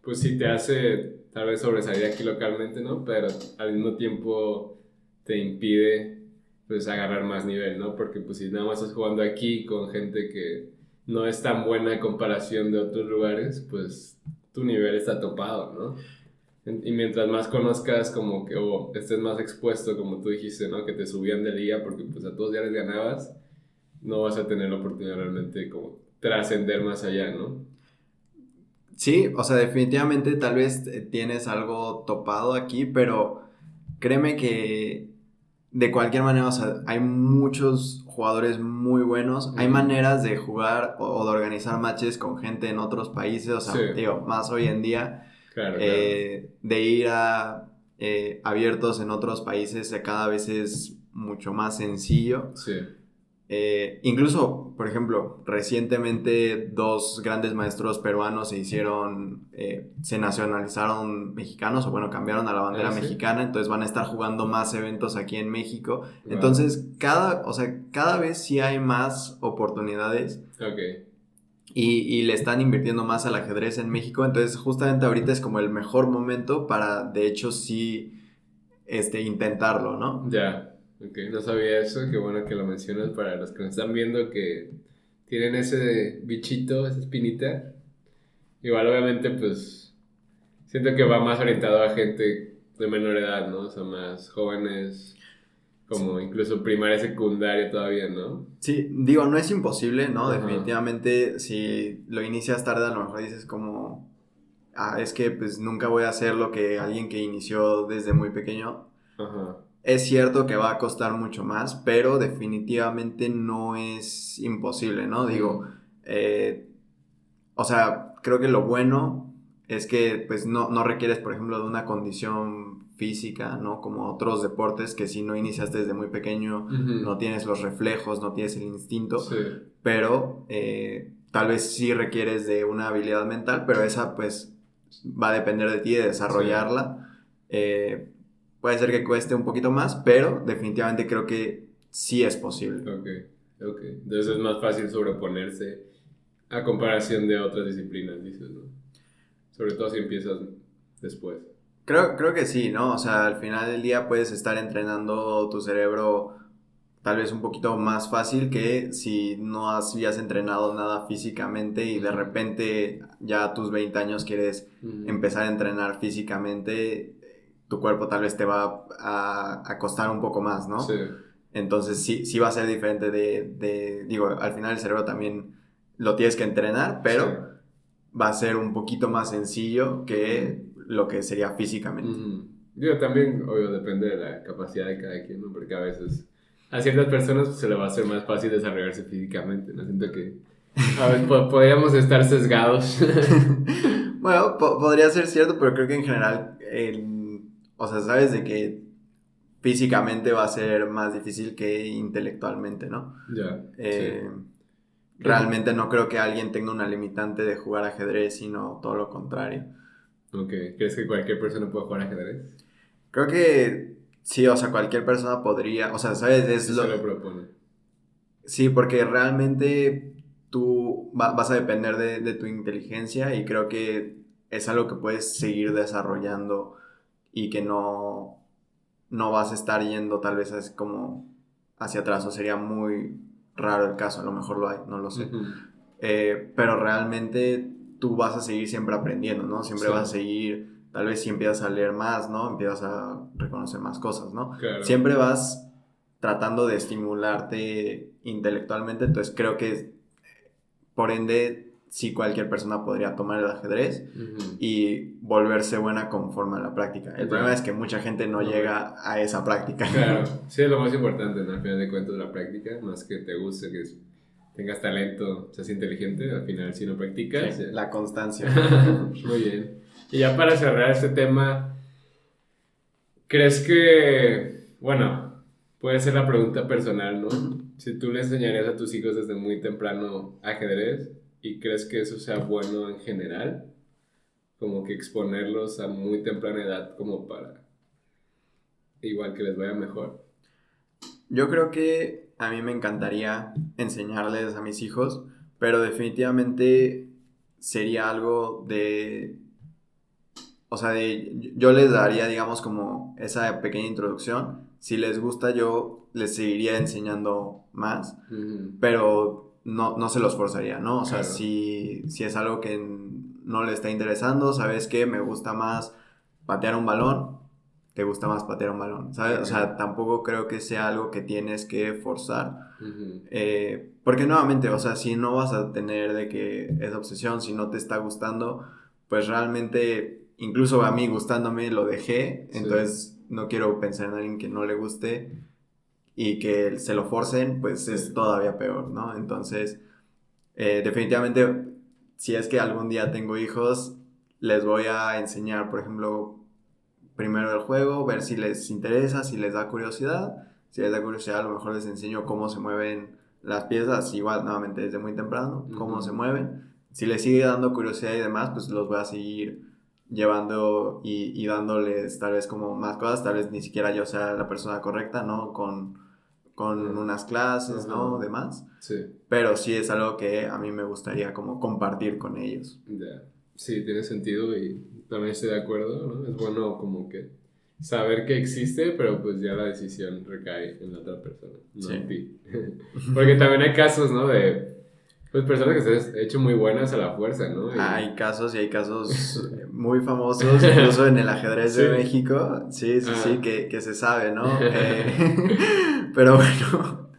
pues sí te hace tal vez sobresalir aquí localmente, ¿no? Pero al mismo tiempo te impide, pues, agarrar más nivel, ¿no? Porque, pues, si nada más estás jugando aquí con gente que no es tan buena en comparación de otros lugares, pues tu nivel está topado, ¿no? Y mientras más conozcas como que, o estés más expuesto, como tú dijiste, ¿no? Que te subían de liga porque pues a todos ya les ganabas, no vas a tener la oportunidad realmente como trascender más allá, ¿no? Sí, o sea, definitivamente tal vez tienes algo topado aquí, pero créeme que de cualquier manera, o sea, hay muchos jugadores muy buenos, hay Ujú. maneras de jugar o de organizar matches con gente en otros países, o Sí, sea, digo, más hoy en día, claro, claro. de ir a abiertos en otros países cada vez es mucho más sencillo. Sí. Incluso, por ejemplo, recientemente dos grandes maestros peruanos se nacionalizaron mexicanos, o bueno, cambiaron a la Ah, bandera sí. mexicana, entonces van a estar jugando más eventos aquí en México. Wow. Entonces, o sea, cada vez sí hay más oportunidades Ok. y le están invirtiendo más al ajedrez en México, entonces justamente ahorita es como el mejor momento para, de hecho, sí, intentarlo, ¿no? Ya. Ok, no sabía eso, qué bueno que lo mencionas para los que nos están viendo que tienen ese bichito, esa espinita. Igual obviamente pues siento que va más orientado a gente de menor edad, ¿no? O sea, más jóvenes, como incluso primaria, secundaria todavía, ¿no? Sí, digo, no es imposible, ¿no? Ajá, Definitivamente, si lo inicias tarde, a lo mejor dices como, es que pues nunca voy a hacer lo que alguien que inició desde muy pequeño. ajá. Es cierto que va a costar mucho más, pero definitivamente no es imposible, ¿no? Digo, Ujú. eh, o sea, creo que lo bueno es que pues no requieres, por ejemplo, de una condición física, ¿no? Como otros deportes que si no iniciaste desde muy pequeño, no tienes los reflejos, no tienes el instinto, Sí. pero tal vez sí requieres de una habilidad mental, pero esa pues va a depender de ti de desarrollarla. Puede ser que cueste un poquito más, pero definitivamente creo que sí es posible. Ok. Entonces es más fácil sobreponerse a comparación de otras disciplinas, dices, ¿no? Sobre todo si empiezas después. Creo que sí, ¿no? O sea, al final del día puedes estar entrenando tu cerebro tal vez un poquito más fácil que si no habías entrenado nada físicamente y de repente ya a tus 20 años quieres empezar a entrenar físicamente, tu cuerpo tal vez te va a costar un poco más, ¿no? Sí. Entonces sí va a ser diferente digo, al final el cerebro también lo tienes que entrenar, pero va a ser un poquito más sencillo que lo que sería físicamente. Digo, también, obvio, depende de la capacidad de cada quien, ¿no? Porque a veces a ciertas personas pues, se le va a hacer más fácil desarrollarse físicamente, ¿no? Siento que a ver, podríamos estar sesgados. Bueno, podría ser cierto, pero creo que en general, o sea, sabes de que físicamente va a ser más difícil que intelectualmente, ¿no? Ya, Eh, sí. Realmente no creo que alguien tenga una limitante de jugar ajedrez, sino todo lo contrario. Ok, ¿crees que cualquier persona puede jugar ajedrez? Creo que sí, o sea, cualquier persona podría, o sea, ¿sabes? Si se lo propone. Sí, porque realmente tú vas a depender de tu inteligencia y creo que es algo que puedes seguir desarrollando y que no vas a estar yendo tal vez así como hacia atrás, o sería muy raro el caso, a lo mejor lo hay, no lo sé. Pero realmente tú vas a seguir siempre aprendiendo, ¿no? Siempre Sí. vas a seguir, tal vez si empiezas a leer más, ¿no? Empiezas a reconocer más cosas, ¿no? Claro. Siempre vas tratando de estimularte intelectualmente, entonces creo que por ende sí cualquier persona podría tomar el ajedrez y volverse buena conforme a la práctica. El problema es que mucha gente no llega a esa práctica. Claro, sí es lo más importante, ¿no? Al final de cuentas la práctica, más que te guste, que tengas talento, seas inteligente, al final si no practicas... Sí, la constancia. Muy bien. Y ya para cerrar este tema, ¿crees que, bueno, puede ser la pregunta personal, ¿no? Si tú le enseñarías a tus hijos desde muy temprano ajedrez y crees que eso sea bueno en general, como que exponerlos a muy temprana edad como para igual que les vaya mejor. Yo creo que a mí me encantaría enseñarles a mis hijos, pero definitivamente sería algo o sea, yo les daría, digamos, como esa pequeña introducción. Si les gusta, yo les seguiría enseñando más, pero no se los forzaría, ¿no? O sea, Claro. si es algo que no le está interesando, ¿sabes qué? Me gusta más patear un balón, te gusta más patear un balón, ¿sabes? O sea, tampoco creo que sea algo que tienes que forzar. Porque nuevamente, o sea, si no vas a tener de que esa obsesión, si no te está gustando, pues realmente, incluso a mí gustándome, lo dejé, entonces no quiero pensar en alguien que no le guste y que se lo forcen, pues es todavía peor, ¿no? Entonces, definitivamente, si es que algún día tengo hijos, les voy a enseñar, por ejemplo, primero el juego, ver si les interesa, si les da curiosidad. Si les da curiosidad, a lo mejor les enseño cómo se mueven las piezas, igual nuevamente desde muy temprano, cómo se mueven. Si les sigue dando curiosidad y demás, pues los voy a seguir llevando y dándoles tal vez como más cosas, tal vez ni siquiera yo sea la persona correcta, ¿no? Con unas clases, ¿no? Demás. Sí. Pero sí es algo que a mí me gustaría como compartir con ellos. Ya. Sí, tiene sentido y también estoy de acuerdo, ¿no? Es bueno como que saber que existe, pero pues ya la decisión recae en la otra persona, no en ti. Porque también hay casos, ¿no? De pues personas que se han hecho muy buenas a la fuerza, ¿no? Hay casos y hay casos muy famosos, incluso en el ajedrez de México, sí, que se sabe, ¿no? Pero bueno,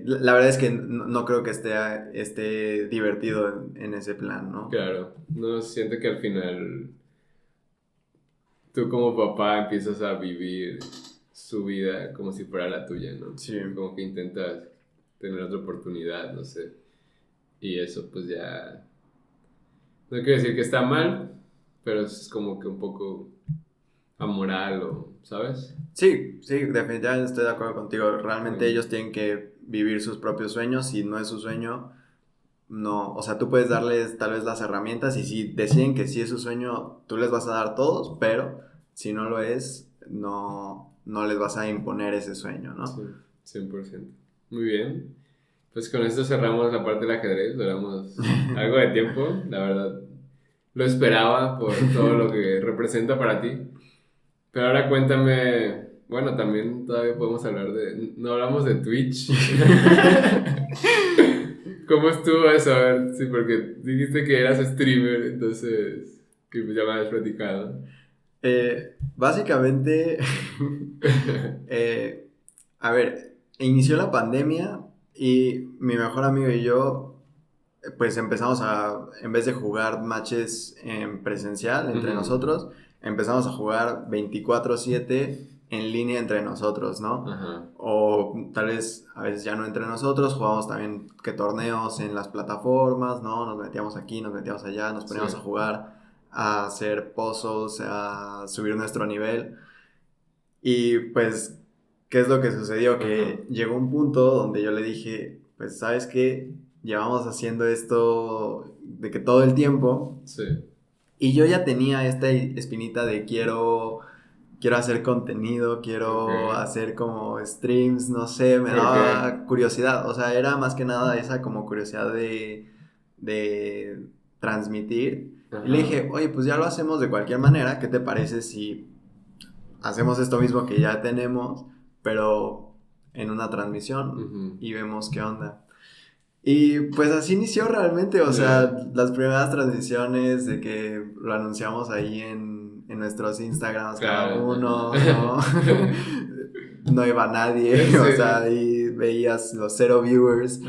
la verdad es que no creo que esté divertido en ese plan, ¿no? Claro, no siento que al final tú como papá empiezas a vivir su vida como si fuera la tuya, ¿no? Sí. Como que intentas tener otra oportunidad, no sé. Y eso pues ya... No quiero decir que está mal, pero es como que un poco amoral o, ¿sabes? Sí, sí, definitivamente estoy de acuerdo contigo. Realmente ellos tienen que vivir sus propios sueños. Si no es su sueño, no. O sea, tú puedes darles tal vez las herramientas y si deciden que sí es su sueño, tú les vas a dar todos, pero si no lo es, no les vas a imponer ese sueño, ¿no? Sí, 100%. Muy bien. Pues con esto cerramos la parte del ajedrez. Duramos algo de tiempo, la verdad. Lo esperaba por todo lo que representa para ti. Pero ahora cuéntame, bueno, también todavía podemos hablar de, no hablamos de Twitch. ¿Cómo estuvo eso? A ver, sí, porque dijiste que eras streamer, entonces, que ya me habías platicado. Básicamente, a ver, inició la pandemia y mi mejor amigo y yo, pues empezamos en vez de jugar matches en presencial entre nosotros, empezamos a jugar 24/7 en línea entre nosotros, ¿no? Ajá. O tal vez a veces ya no entre nosotros, jugamos también que torneos en las plataformas, ¿no? Nos metíamos aquí, nos metíamos allá, nos poníamos a jugar, a hacer puzzles, a subir nuestro nivel. Y pues, ¿qué es lo que sucedió? Que llegó un punto donde yo le dije, pues, ¿sabes qué? Llevamos haciendo esto de que todo el tiempo. Sí. Y yo ya tenía esta espinita de quiero hacer contenido, quiero hacer como streams, no sé, me daba curiosidad. O sea, era más que nada esa como curiosidad de transmitir. Y le dije, oye, pues ya lo hacemos de cualquier manera, ¿qué te parece si hacemos esto mismo que ya tenemos, pero en una transmisión y vemos qué onda? Y pues así inició realmente, o sea, las primeras transmisiones de que lo anunciamos ahí en nuestros Instagrams cada uno, ¿no? No iba nadie, o sea, ahí veías los 0 viewers.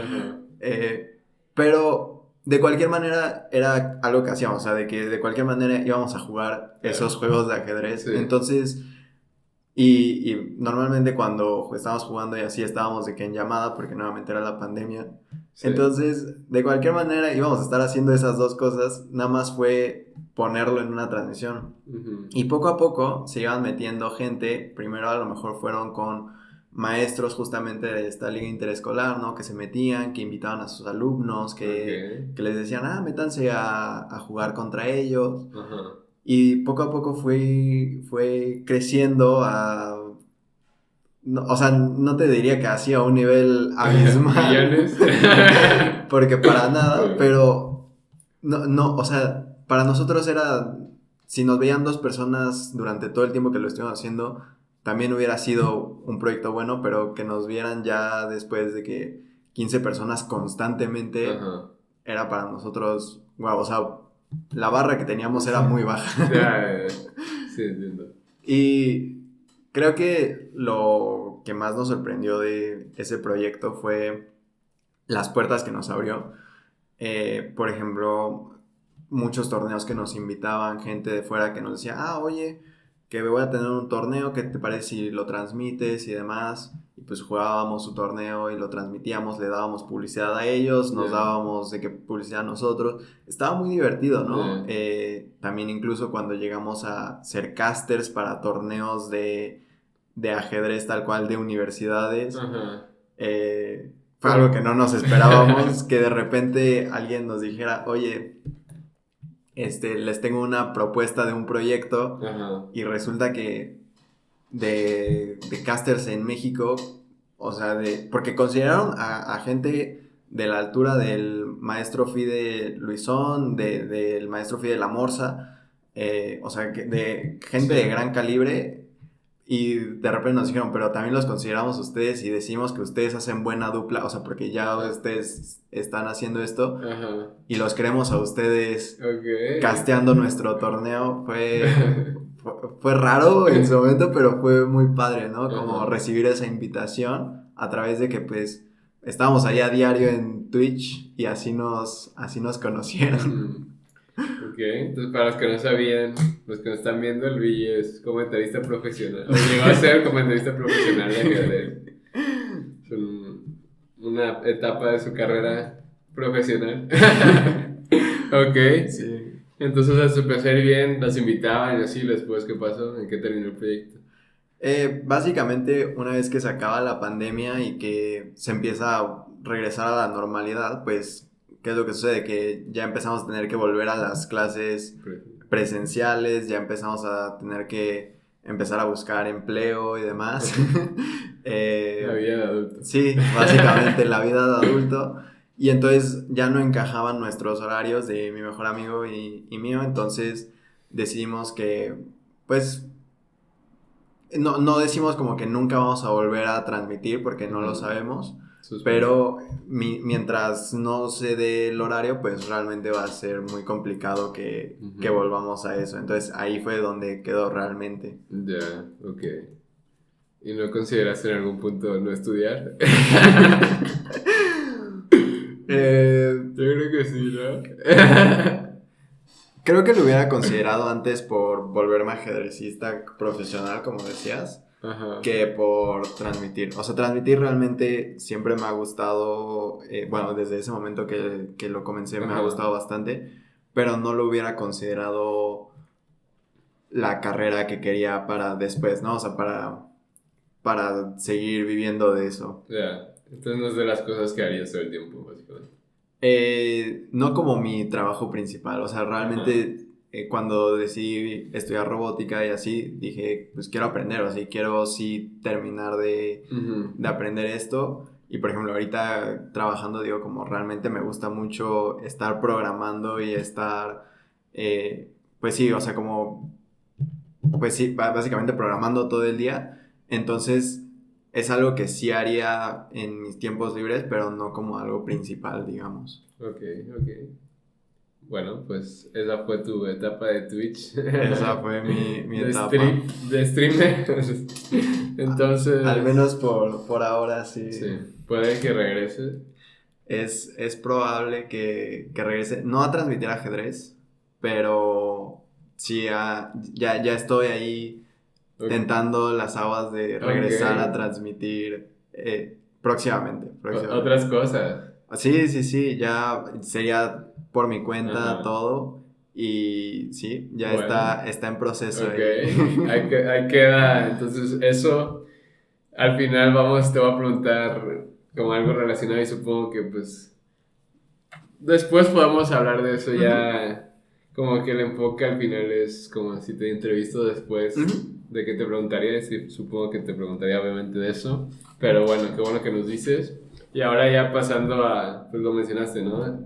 Pero de cualquier manera era algo que hacíamos, o sea, de que de cualquier manera íbamos a jugar esos juegos de ajedrez. Entonces, y normalmente cuando estábamos jugando y así estábamos de que en llamada, porque nuevamente era la pandemia. Entonces, de cualquier manera íbamos a estar haciendo esas dos cosas, nada más fue ponerlo en una transmisión. Y poco a poco se iban metiendo gente, primero a lo mejor fueron con maestros justamente de esta liga interescolar, ¿no? Que se metían, que invitaban a sus alumnos, que les decían, métanse a jugar contra ellos. Y poco a poco fue creciendo a... No, o sea, no te diría que así a un nivel abismal. ¿Millones? Porque para nada, pero... No, o sea, para nosotros era... Si nos veían 2 personas durante todo el tiempo que lo estuvimos haciendo, también hubiera sido un proyecto bueno, pero que nos vieran ya después de que 15 personas constantemente, era para nosotros... Wow, o sea, la barra que teníamos era muy baja. Sí, entiendo. Y creo que lo que más nos sorprendió de ese proyecto fue las puertas que nos abrió. Por ejemplo, muchos torneos que nos invitaban, gente de fuera que nos decía, oye, que voy a tener un torneo, ¿qué te parece si lo transmites y demás? Y pues jugábamos su torneo y lo transmitíamos, le dábamos publicidad a ellos, nos dábamos de que publicidad a nosotros. Estaba muy divertido, ¿no? También incluso cuando llegamos a ser casters para torneos de ajedrez tal cual de universidades, fue algo que no nos esperábamos, que de repente alguien nos dijera, oye, les tengo una propuesta de un proyecto, y resulta que de casters en México, o sea, porque consideraron a gente de la altura del maestro Fide Luisón, del maestro Fide La Morsa, o sea, de gente de gran calibre. Y de repente nos dijeron, pero también los consideramos ustedes y decimos que ustedes hacen buena dupla, o sea, porque ya ustedes están haciendo esto, y los queremos a ustedes casteando nuestro torneo. Fue raro en su momento, pero fue muy padre, ¿no? Como recibir esa invitación a través de que, pues, estábamos ahí a diario en Twitch y así nos conocieron. Entonces para los que no sabían, los que nos están viendo, Luis es comentarista profesional, o llegó a ser comentarista profesional de ajedrez. Es una etapa de su carrera profesional. Sí. Entonces se empezó a ir bien, las invitaban y así, después, ¿qué pasó? ¿En qué terminó el proyecto? Básicamente, una vez que se acaba la pandemia y que se empieza a regresar a la normalidad, pues, ¿qué es lo que sucede? Que ya empezamos a tener que volver a las clases presenciales, ya empezamos a tener que empezar a buscar empleo y demás. La vida de adulto. Sí, básicamente la vida de adulto. Y entonces ya no encajaban nuestros horarios de mi mejor amigo y mío, entonces decidimos que, pues, no decimos como que nunca vamos a volver a transmitir porque no lo sabemos, pero mientras no se dé el horario, pues realmente va a ser muy complicado que volvamos a eso. Entonces ahí fue donde quedó realmente. Ya, ok. ¿Y no consideraste en algún punto no estudiar? Yo creo que sí, ¿no? Creo que lo hubiera considerado antes por volverme ajedrecista profesional, como decías, Ajá. que por transmitir. O sea, transmitir realmente siempre me ha gustado, bueno, desde ese momento que lo comencé me ha gustado bastante, pero no lo hubiera considerado la carrera que quería para después, ¿no? O sea, para seguir viviendo de eso. Ya, entonces no es de las cosas que harías todo el tiempo, básicamente. No como mi trabajo principal, o sea, realmente cuando decidí estudiar robótica y así, dije, pues quiero aprender, o sea, quiero sí terminar de aprender esto. Y por ejemplo, ahorita trabajando, digo, como realmente me gusta mucho estar programando y estar, pues sí, o sea, como, pues sí, básicamente programando todo el día. Entonces, es algo que sí haría en mis tiempos libres, pero no como algo principal, digamos. Ok, ok. Bueno, pues esa fue tu etapa de Twitch. Esa fue mi etapa. De streamer. Entonces... Al menos por ahora sí. Sí, puede que regrese. Es probable que regrese, no a transmitir ajedrez, pero sí ya estoy ahí tentando las aguas de regresar a transmitir próximamente. Otras cosas. Sí, ya sería por mi cuenta todo y sí, ya Bueno, está en proceso. Ahí queda, entonces eso al final te voy a preguntar como algo relacionado y supongo que pues después podemos hablar de eso ya, como que el enfoque al final es como si te entrevisto después de que te preguntaría, supongo que te preguntaría obviamente de eso, pero bueno, qué bueno que nos dices. Y ahora ya pasando a, pues lo mencionaste, ¿no?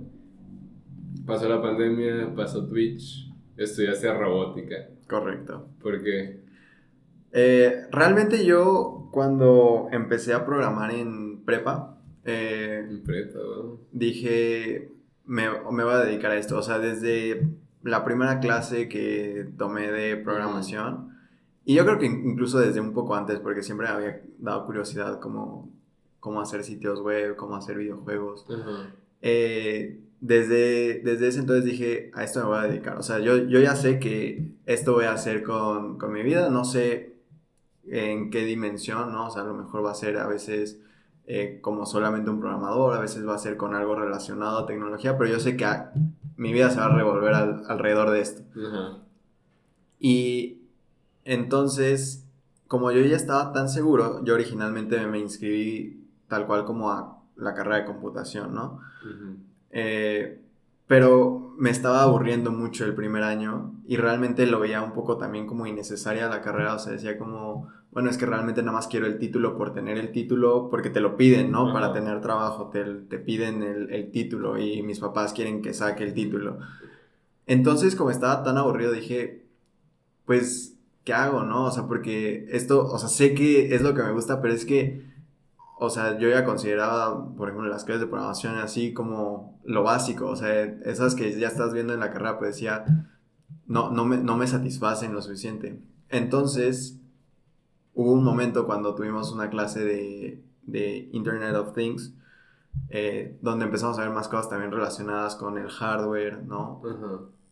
Pasó la pandemia, pasó Twitch, estudiaste robótica. Correcto. ¿Por qué? Realmente yo cuando empecé a programar en prepa, En prepa, ¿no? dije, me voy a dedicar a esto. O sea, desde la primera clase que tomé de programación, y yo creo que incluso desde un poco antes, porque siempre me había dado curiosidad cómo hacer sitios web, cómo hacer videojuegos. Desde ese entonces dije, a esto me voy a dedicar. O sea, yo ya sé que esto voy a hacer con mi vida, no sé en qué dimensión, ¿no? O sea, a lo mejor va a ser a veces como solamente un programador, a veces va a ser con algo relacionado a tecnología, pero yo sé que mi vida se va a revolver alrededor de esto. Y entonces, como yo ya estaba tan seguro, yo originalmente me inscribí tal cual como a la carrera de computación, ¿no? Pero me estaba aburriendo mucho el primer año y realmente lo veía un poco también como innecesaria la carrera, o sea, decía como, bueno, es que realmente nada más quiero el título por tener el título, porque te lo piden, ¿no? Para tener trabajo, te piden el título y mis papás quieren que saque el título. Entonces, como estaba tan aburrido, dije, pues, ¿qué hago, no? O sea, porque esto, o sea, sé que es lo que me gusta, pero es que, o sea, yo ya consideraba, por ejemplo, las clases de programación así como lo básico, o sea, esas que ya estás viendo en la carrera, pues decía, no me satisfacen lo suficiente. Entonces, hubo un momento cuando tuvimos una clase de Internet of Things, donde empezamos a ver más cosas también relacionadas con el hardware, ¿no?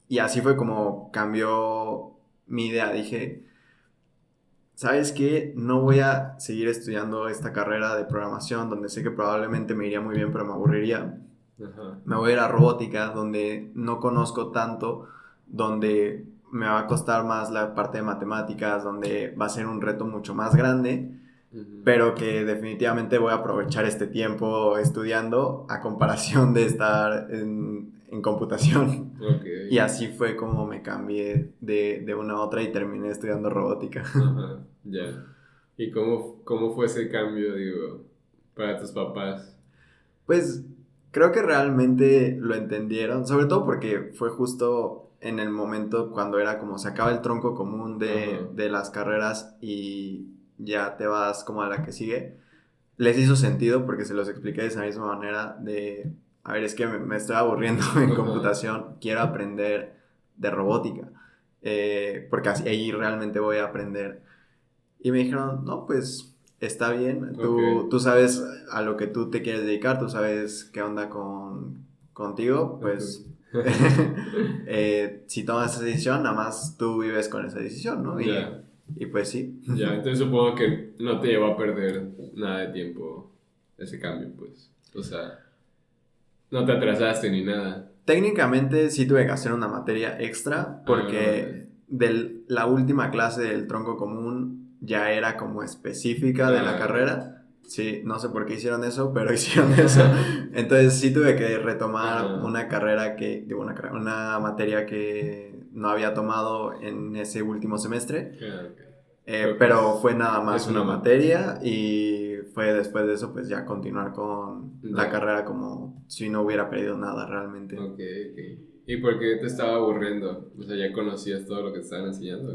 Y así fue como cambió mi idea. Dije, ¿sabes qué? No voy a seguir estudiando esta carrera de programación donde sé que probablemente me iría muy bien, pero me aburriría. Me voy a ir a robótica, donde no conozco tanto donde me va a costar más la parte de matemáticas, donde va a ser un reto mucho más grande, pero que definitivamente voy a aprovechar este tiempo estudiando a comparación de estar en computación. Okay. Y así fue como me cambié de una a otra y terminé estudiando robótica. Ajá, ya. ¿Y cómo fue ese cambio, digo, para tus papás? Pues creo que realmente lo entendieron, sobre todo porque fue justo en el momento cuando era como se acaba el tronco común de las carreras y ya te vas como a la que sigue. Les hizo sentido porque se los expliqué de esa misma manera de, a ver, es que me estoy aburriendo en computación, quiero aprender de robótica, porque así, ahí realmente voy a aprender. Y me dijeron, no, pues está bien, tú sabes a lo que tú te quieres dedicar, tú sabes qué onda contigo, pues si tomas esa decisión, nada más tú vives con esa decisión, ¿no? Y pues sí. Ya, entonces supongo que no te llevó a perder nada de tiempo ese cambio, pues. O sea, no te atrasaste ni nada. Técnicamente sí tuve que hacer una materia extra porque de la última clase del tronco común ya era como específica de la carrera. Sí, no sé por qué hicieron eso, pero hicieron eso. Entonces sí tuve que retomar una carrera una materia que no había tomado en ese último semestre. Pero fue nada más una materia y fue después de eso pues ya continuar con la carrera como si no hubiera perdido nada realmente. Ok. ¿Y por qué te estaba aburriendo? O sea, ¿ya conocías todo lo que te estaban enseñando?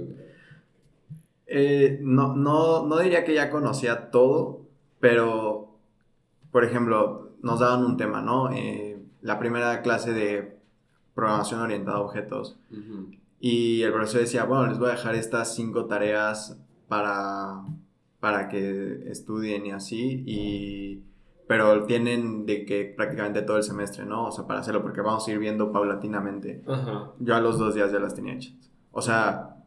No diría que ya conocía todo, pero por ejemplo nos daban un tema, ¿no? La primera clase de programación orientada a objetos. Y el profesor decía, bueno, les voy a dejar estas 5 tareas para que estudien y así, pero tienen de que prácticamente todo el semestre, ¿no? O sea, para hacerlo, porque vamos a ir viendo paulatinamente. Yo a los 2 días ya las tenía hechas. O sea,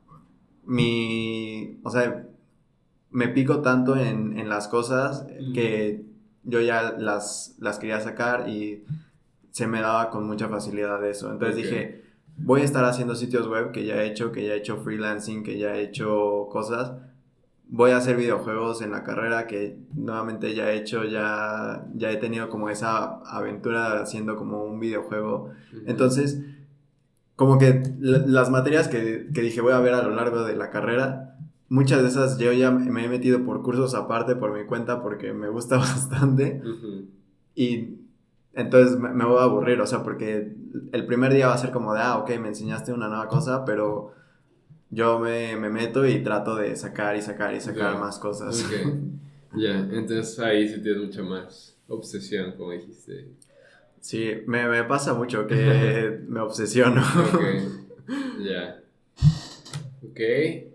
me pico tanto en las cosas que yo ya las quería sacar y se me daba con mucha facilidad eso. Entonces dije, voy a estar haciendo sitios web que ya he hecho freelancing, que ya he hecho cosas. Voy a hacer videojuegos en la carrera que nuevamente ya he hecho, ya he tenido como esa aventura haciendo como un videojuego. Entonces, como que las materias que dije voy a ver a lo largo de la carrera, muchas de esas yo ya me he metido por cursos aparte por mi cuenta porque me gusta bastante. Y entonces me voy a aburrir, o sea, porque el primer día va a ser como de, ok, me enseñaste una nueva cosa, pero yo me meto y trato de sacar más cosas. Ya, entonces ahí sí tienes mucha más obsesión, como dijiste. Sí, me pasa mucho que me obsesiono. Ya. Ok,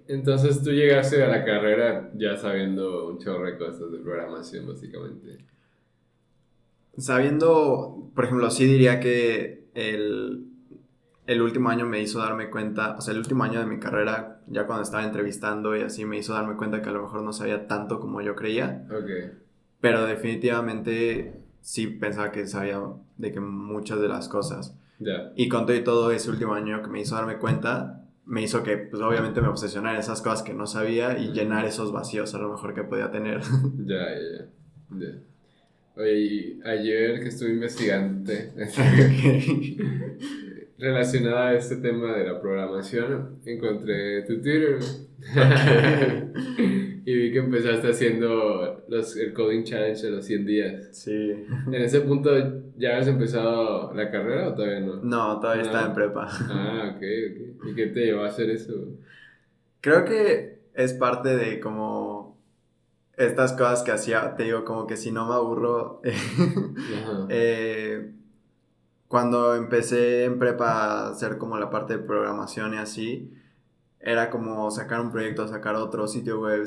entonces tú llegaste a la carrera ya sabiendo un chorro de cosas de programación, básicamente. Sabiendo, por ejemplo, sí diría que el último año me hizo darme cuenta, o sea, el último año de mi carrera, ya cuando estaba entrevistando y así, me hizo darme cuenta que a lo mejor no sabía tanto como yo creía. Pero definitivamente sí pensaba que sabía de que muchas de las cosas. Y con todo ese último año que me hizo darme cuenta, me hizo que, pues obviamente me obsesionara en esas cosas que no sabía y llenar esos vacíos a lo mejor que podía tener. Ya. Oye, y ayer que estuve investigando relacionada a este tema de la programación, encontré tu Twitter. Y vi que empezaste haciendo el Coding Challenge de los 100 días. Sí. ¿En ese punto ya has empezado la carrera o todavía no? No, todavía estaba en prepa. Ok. ¿Y qué te llevó a hacer eso? Creo que es parte de como estas cosas que hacía, te digo, como que si no me aburro. Cuando empecé en prepa a hacer como la parte de programación y así, era como sacar un proyecto, sacar otro, sitio web,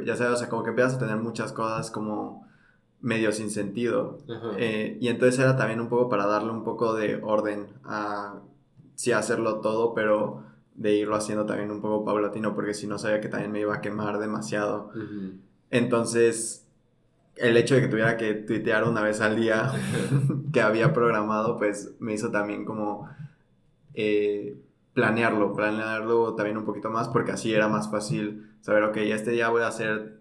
ya sabes, o sea, como que empiezas a tener muchas cosas como medio sin sentido. Y entonces era también un poco para darle un poco de orden a, sí, hacerlo todo, pero de irlo haciendo también un poco paulatino, porque si no sabía que también me iba a quemar demasiado. Entonces, el hecho de que tuviera que tuitear una vez al día que había programado, pues me hizo también como planearlo también un poquito más, porque así era más fácil saber, ok, este día voy a hacer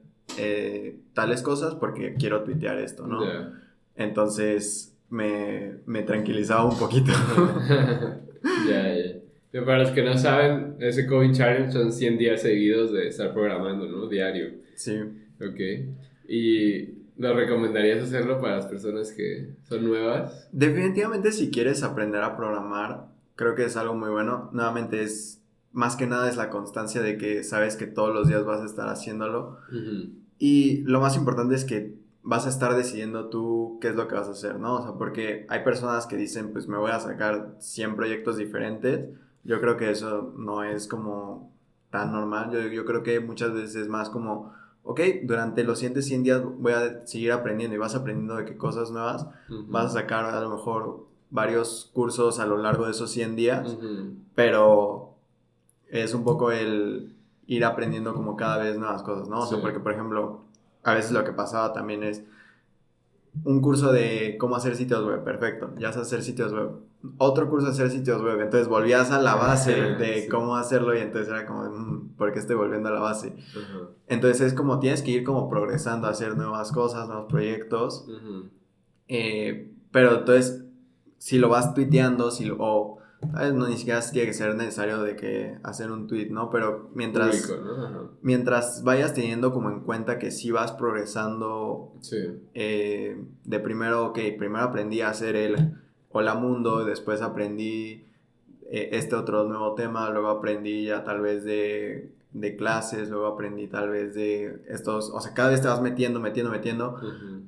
tales cosas porque quiero tuitear esto, ¿no? Ya. Entonces me tranquilizaba un poquito. Ya, ya. Pero para los que no saben, ese COVID Challenge son 100 días seguidos de estar programando, ¿no? Diario. Sí. Ok. ¿Y lo recomendarías hacerlo para las personas que son nuevas? Definitivamente si quieres aprender a programar, creo que es algo muy bueno. Nuevamente más que nada es la constancia de que sabes que todos los días vas a estar haciéndolo. Ujú. Y lo más importante es que vas a estar decidiendo tú qué es lo que vas a hacer, ¿no? O sea, porque hay personas que dicen, pues me voy a sacar 100 proyectos diferentes. Yo creo que eso no es como tan normal. Yo creo que muchas veces es más como, ok, durante los siguientes 100 días voy a seguir aprendiendo y vas aprendiendo de qué cosas nuevas. Vas a sacar a lo mejor varios cursos a lo largo de esos 100 días, Ujú. pero es un poco el ir aprendiendo como cada vez nuevas cosas, ¿no? O Sí. sea, porque, por ejemplo, a veces lo que pasaba también es un curso de cómo hacer sitios web, perfecto, ya sabes hacer sitios web. Otro curso de hacer sitios web, entonces volvías a la base de Sí. cómo hacerlo y entonces era como, ¿por qué estoy volviendo a la base? Ajá. Entonces es como tienes que ir como progresando, a hacer nuevas cosas, nuevos proyectos. Ujú. Pero entonces, si lo vas tuiteando, o tal vez no ni siquiera tiene que ser necesario de que hacer un tweet, ¿no? Pero Público, ¿no? Ajá. mientras vayas teniendo como en cuenta que sí vas progresando, Sí. de primero, ok, primero aprendí a hacer el Hola Mundo, y después aprendí este otro nuevo tema, luego aprendí ya tal vez de clases, luego aprendí tal vez de estos, o sea, cada vez te vas metiendo, Ujú.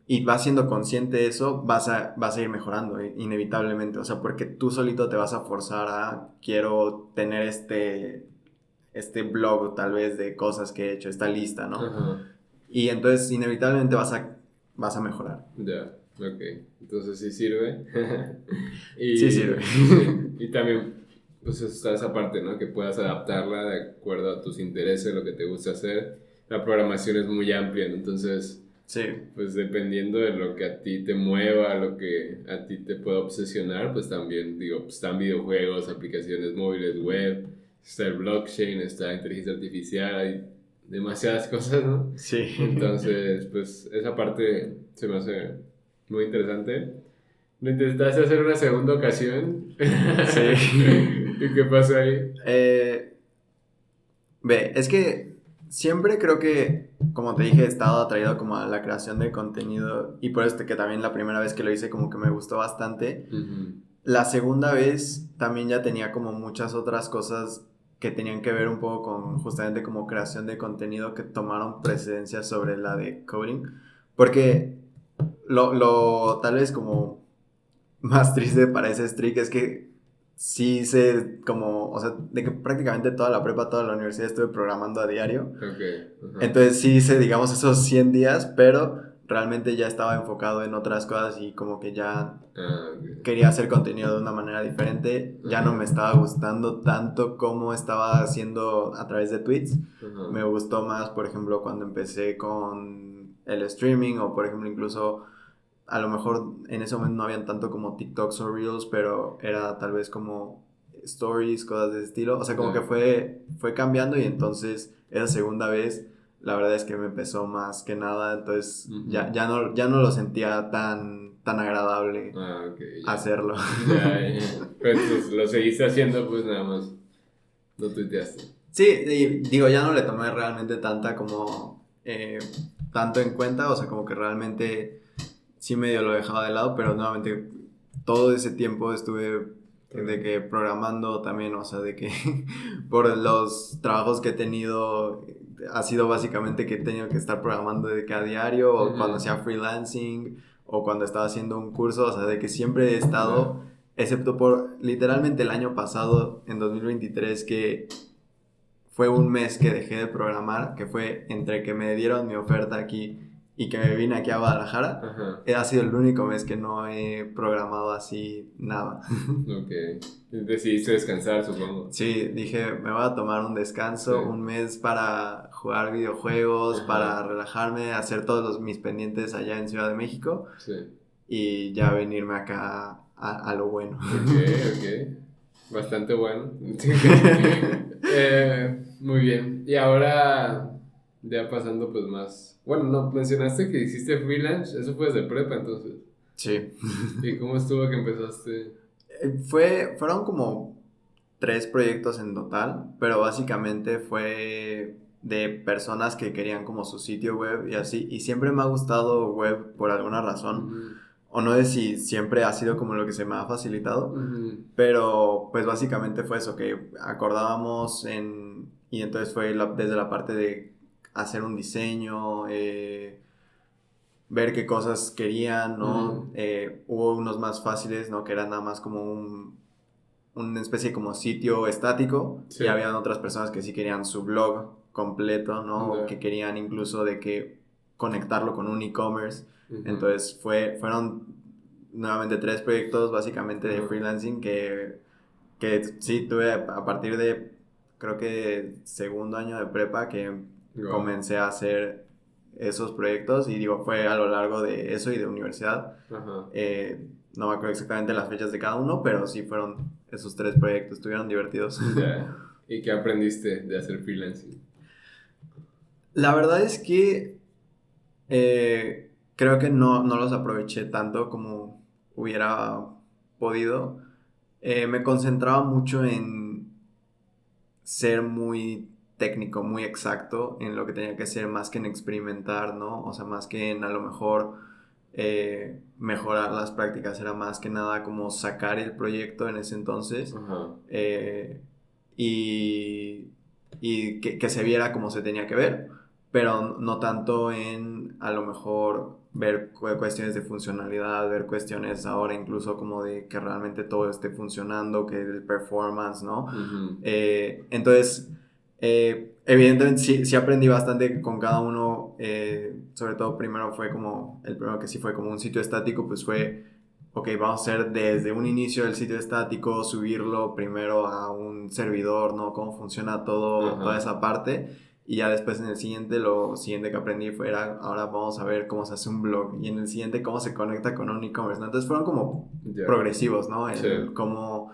y vas siendo consciente de eso, vas a ir mejorando, inevitablemente, o sea, porque tú solito te vas a forzar a, quiero tener este blog tal vez de cosas que he hecho, esta lista, ¿no? Ajá. Y entonces inevitablemente vas a mejorar. Ya, ok. Entonces sí sirve. Sí sirve. Y sí, y también pues está esa parte, ¿no? Que puedas adaptarla de acuerdo a tus intereses, lo que te gusta hacer. La programación es muy amplia, ¿no? Entonces, Sí, pues dependiendo de lo que a ti te mueva, lo que a ti te pueda obsesionar, pues también, digo, pues están videojuegos, aplicaciones móviles, web, está el blockchain, está inteligencia artificial, hay demasiadas cosas, ¿no? sí. Entonces, pues esa parte se me hace muy interesante. ¿Lo intentaste hacer una segunda ocasión? Sí. ¿Y qué pasó ahí? Ve, es que siempre creo que, como te dije, he estado atraído como a la creación de contenido y por esto que también la primera vez que lo hice como que me gustó bastante. Ujú. La segunda vez también ya tenía como muchas otras cosas que tenían que ver un poco con justamente como creación de contenido que tomaron precedencia sobre la de coding. Porque lo tal vez como más triste para ese streak es que sí sé como, o sea, de que prácticamente toda la prepa, toda la universidad estuve programando a diario. Ok. Ajá. Entonces sí hice, digamos, esos 100 días, pero realmente ya estaba enfocado en otras cosas y como que ya Ah, ok. quería hacer contenido de una manera diferente. Ya no Ajá. me estaba gustando tanto como estaba haciendo a través de tweets. Ajá. Me gustó más, por ejemplo, cuando empecé con el streaming o, por ejemplo, incluso a lo mejor en ese momento no habían tanto como TikToks o Reels, pero era tal vez como stories, cosas de ese estilo. O sea, como que Ya. fue cambiando y entonces esa segunda vez la verdad es que me empezó más que nada, entonces Ujú. ya no lo sentía tan agradable Ah, ok, ya. hacerlo. Ya, ya. Pero entonces lo seguiste haciendo, pues nada más. No tuiteaste. Sí, y digo, ya no le tomé realmente tanto en cuenta, o sea, como que realmente sí medio lo dejaba de lado, pero nuevamente todo ese tiempo estuve de que programando también, o sea, de que por los trabajos que he tenido ha sido básicamente que he tenido que estar programando de que a diario o cuando Ujú. hacía freelancing o cuando estaba haciendo un curso, o sea, de que siempre he Ya. estado, excepto por literalmente el año pasado, en 2023, que fue un mes que dejé de programar, que fue entre que me dieron mi oferta aquí y que me vine aquí a Guadalajara. Ajá. Ha sido el único mes que no he programado así nada. Ok. Decidiste descansar, supongo. Sí, dije, me voy a tomar un Sí. descanso, un mes para jugar videojuegos, Ajá. para relajarme, hacer todos mis pendientes allá en Ciudad de México Sí. y ya venirme acá a lo bueno. Ok, ok. bastante bueno. Muy bien. Y ahora, ya pasando pues más... Bueno, no, mencionaste que hiciste freelance, eso fue desde prepa entonces. Sí. ¿Y cómo estuvo que empezaste? Fueron como 3 proyectos en total, pero básicamente fue de personas que querían como su sitio web y así, y siempre me ha gustado web por alguna razón, Ujú, o no sé si siempre ha sido como lo que se me ha facilitado, ujú, pero pues básicamente fue eso, que acordábamos y entonces fue desde la parte de hacer un diseño, ver qué cosas querían, ¿no? ujú. Hubo unos más fáciles, ¿no? Que eran nada más como una especie como sitio estático, Sí, y habían otras personas que sí querían su blog completo, ¿no? O ya, que querían incluso de que conectarlo con un e-commerce. ujú, Entonces fueron nuevamente 3 proyectos básicamente de ajá, freelancing que sí tuve a partir de, creo que segundo año de prepa, que wow, comencé a hacer esos proyectos, y digo, fue a lo largo de eso y de universidad. ajá, No me acuerdo exactamente las fechas de cada uno, pero sí fueron esos 3 proyectos, estuvieron divertidos. ya. ¿Y qué aprendiste de hacer freelancing? La verdad es que creo que no los aproveché tanto como hubiera podido. Me concentraba mucho en ser muy técnico, muy exacto en lo que tenía que hacer, más que en experimentar, ¿no? O sea, más que en a lo mejor mejorar las prácticas, era más que nada como sacar el proyecto en ese entonces, Ajá, eh, y, y que se viera como se tenía que ver, pero no tanto en a lo mejor ver cuestiones de funcionalidad, ver cuestiones ahora incluso como de que realmente todo esté funcionando, que el performance, ¿no? ujú, Entonces, evidentemente sí aprendí bastante con cada uno, sobre todo primero fue como, el primero que sí fue como un sitio estático, pues fue, ok, vamos a hacer desde un inicio del sitio estático, subirlo primero a un servidor, ¿no? Cómo funciona toda ajá, esa parte. Y ya después en el siguiente, lo siguiente que aprendí fue, ahora vamos a ver cómo se hace un blog. Y en el siguiente, cómo se conecta con un e-commerce, ¿no? Entonces fueron como ya, progresivos, ¿no? sí, El cómo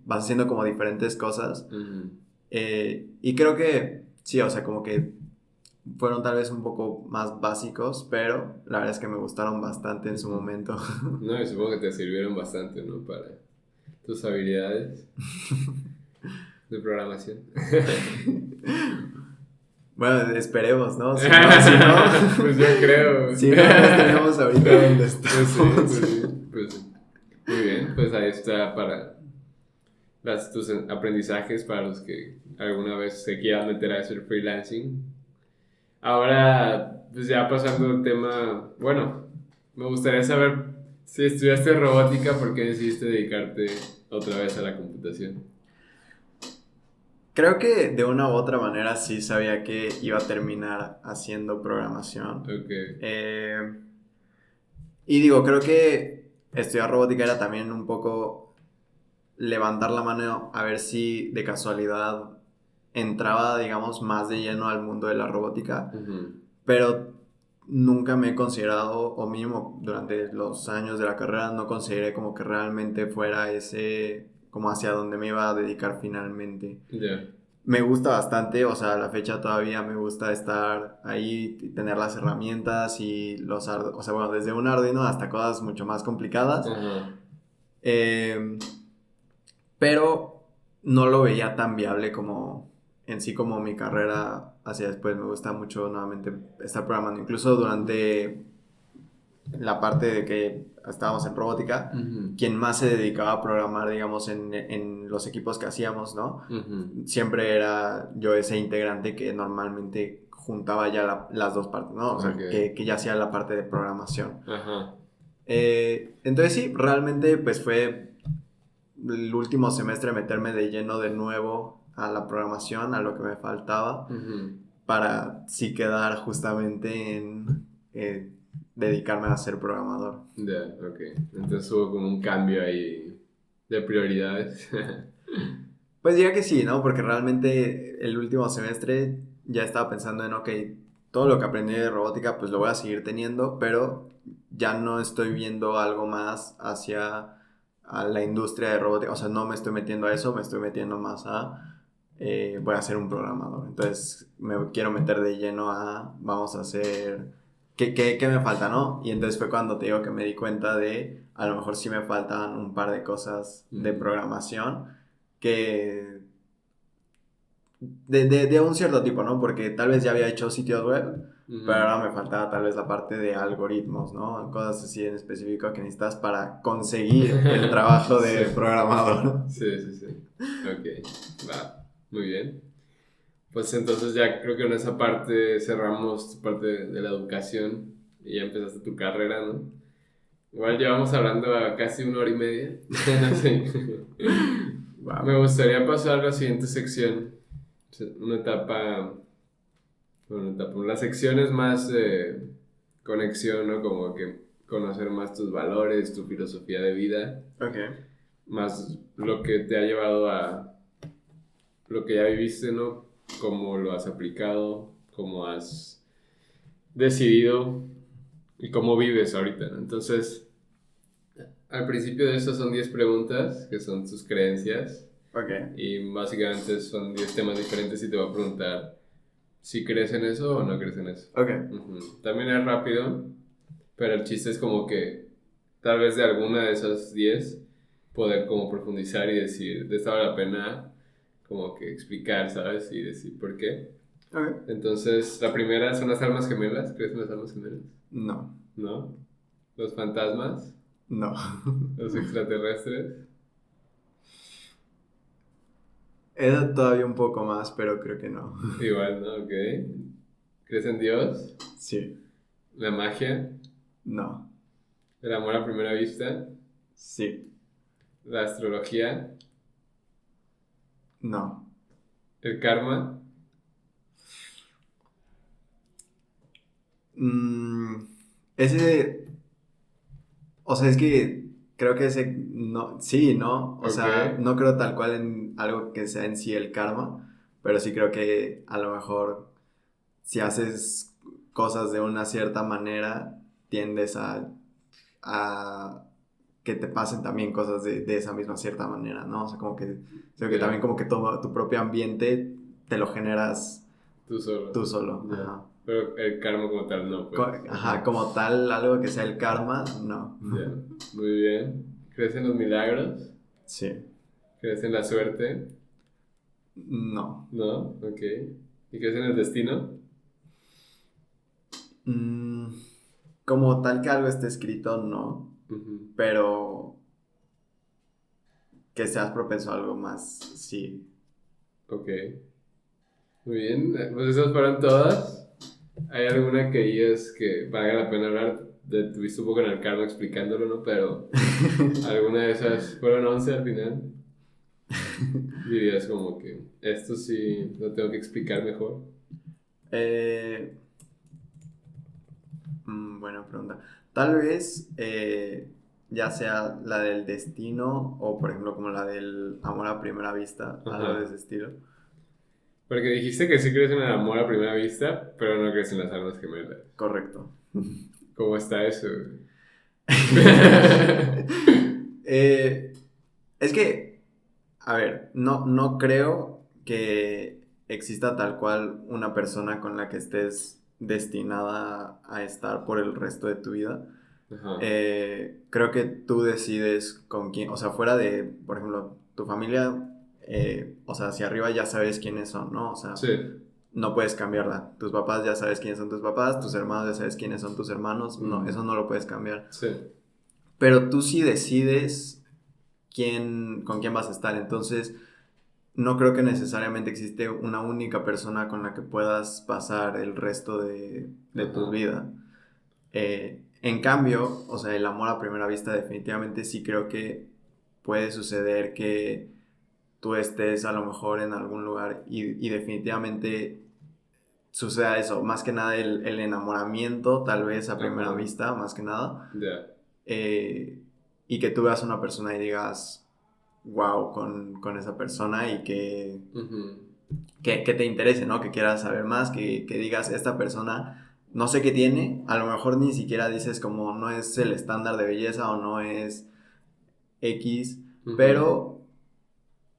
vas haciendo como diferentes cosas. ujú, Y creo que sí, o sea, como que fueron tal vez un poco más básicos, pero la verdad es que me gustaron bastante en su ujú. momento. No, y supongo que te sirvieron bastante, ¿no? Para tus habilidades de programación. Bueno, esperemos, ¿no? Si no, Pues yo creo. si no, no estaríamos ahorita donde Pues sí, estamos. pues sí, pues sí. Muy bien, pues ahí está para tus aprendizajes para los que alguna vez se quieran meter a hacer freelancing. Ahora, pues ya pasando al tema, bueno, me gustaría saber si estudiaste robótica, ¿por qué decidiste dedicarte otra vez a la computación? Creo que de una u otra manera sí sabía que iba a terminar haciendo programación. Ok. Eh, y digo, creo que estudiar robótica era también un poco levantar la mano a ver si de casualidad entraba, digamos, más de lleno al mundo de la robótica, Ujú, pero nunca me he considerado, o mínimo durante los años de la carrera, no consideré como que realmente fuera ese, como hacia donde me iba a dedicar finalmente. ya. Me gusta bastante, o sea, a la fecha todavía me gusta estar ahí y tener las herramientas y o sea, bueno, desde un Arduino hasta cosas mucho más complicadas. Ajá. Eh, pero no lo veía tan viable como en sí como mi carrera hacia después. Me gusta mucho nuevamente estar programando, incluso durante la parte de que estábamos en robótica, Ujú, quien más se dedicaba a programar, digamos, en los equipos que hacíamos, ¿no? ujú. Siempre era yo ese integrante que normalmente juntaba ya las dos partes, ¿no? O sea, Ok. que ya hacía la parte de programación. Ajá. Entonces sí, realmente pues fue el último semestre meterme de lleno de nuevo a la programación, a lo que me faltaba, Ujú. para sí quedar justamente en dedicarme a ser programador. Ya, ok. Entonces hubo como un cambio ahí de prioridades. Pues diría que sí, ¿no? Porque realmente el último semestre ya estaba pensando en, ok, todo lo que aprendí de robótica pues lo voy a seguir teniendo, pero ya no estoy viendo algo más hacia a la industria de robótica, o sea, no me estoy metiendo a eso, me estoy metiendo más a, voy a ser un programador. Entonces me quiero meter de lleno a, vamos a hacer, ¿qué me falta, no? Y entonces fue cuando te digo que me di cuenta de, a lo mejor sí me faltan un par de cosas de programación que de un cierto tipo, ¿no? Porque tal vez ya había hecho sitios web, pero ahora me faltaba tal vez la parte de algoritmos, ¿no? Cosas así en específico que necesitas para conseguir el trabajo de programador. Sí. Ok, va, muy bien. Pues entonces ya creo que en esa parte cerramos tu parte de la educación y ya empezaste tu carrera, ¿no? Igual llevamos hablando a casi 1 hora y media. Sí. Wow. Me gustaría pasar a la siguiente sección, una etapa, la sección es más conexión, ¿no? Como que conocer más tus valores, tu filosofía de vida, Ok. más lo que te ha llevado a lo que ya viviste, ¿no? Cómo lo has aplicado, cómo has decidido y cómo vives ahorita, ¿no? Entonces, al principio de esto son 10 preguntas, que son tus creencias, Ok. y básicamente son 10 temas diferentes y te voy a preguntar si crees en eso o no crees en eso. Ok. También es rápido, pero el chiste es como que tal vez de alguna de esas 10 poder como profundizar y decir, de esta vale la pena como que explicar, ¿sabes? Y decir por qué. Ok. Entonces, la primera son las almas gemelas. ¿Crees en las almas gemelas? No. ¿No? ¿Los fantasmas? No. ¿Los extraterrestres? Era todavía un poco más, pero creo que no. Igual, ¿no? Ok. ¿Crees en Dios? Sí. ¿La magia? No. ¿El amor a primera vista? Sí. ¿La astrología? No. ¿El karma? Mm, ese, o sea, es que creo que ese, no, sí, ¿no? O sea, Ok. no creo tal cual en algo que sea en sí el karma, pero sí creo que a lo mejor si haces cosas de una cierta manera, tiendes a que te pasen también cosas de esa misma cierta manera, ¿no? O sea, como que, creo que Ya. también como que todo tu propio ambiente te lo generas Tú tú solo. solo, Ya. ajá. Pero el karma como tal no, pues. Ajá, Ajá. como tal, algo que sea el karma, no. Ya. Muy bien. ¿Crees en los milagros? Sí. ¿Crees en la suerte? No. No. Ok. ¿Y crees en el destino? Mm, como tal que algo esté escrito, no. Ujú. Pero que seas propenso a algo más, sí. Ok. Muy bien. Pues esas fueron todas. ¿Hay alguna que digas que valga la pena hablar? Tuviste un poco en el karma explicándolo, ¿no? Pero alguna de esas fueron 11 al final. Dirías como que esto sí lo tengo que explicar mejor. Eh, buena pregunta. Tal vez ya sea la del destino o por ejemplo como la del amor a primera vista, algo de Ajá. ese estilo. Porque dijiste que sí crees en el amor a primera vista, pero no crees en las almas gemelas. Correcto. ¿Cómo está eso? Eh, es que, a ver, no creo que exista tal cual una persona con la que estés destinada a estar por el resto de tu vida. Ajá. Creo que tú decides con quién, o sea, fuera de, por ejemplo, tu familia, o sea, hacia arriba ya sabes quiénes son, ¿no? O sea, Sí. no puedes cambiarla. Tus papás ya sabes quiénes son tus papás, tus hermanos ya sabes quiénes son tus hermanos, no, eso no lo puedes cambiar. Sí. Pero tú sí decides con quién vas a estar. Entonces, no creo que necesariamente existe una única persona con la que puedas pasar el resto de tu Ajá. vida. En cambio, o sea, el amor a primera vista definitivamente sí creo que puede suceder que tú estés a lo mejor en algún lugar y definitivamente suceda eso. Más que nada el enamoramiento, tal vez a primera Ajá. vista, más que nada. Ya. eh, y que tú veas a una persona y digas, wow, con esa persona y Ujú. que te interese, ¿no? Que quieras saber más, que digas, esta persona, no sé qué tiene, a lo mejor ni siquiera dices como no es el estándar de belleza o no es X, Ujú. pero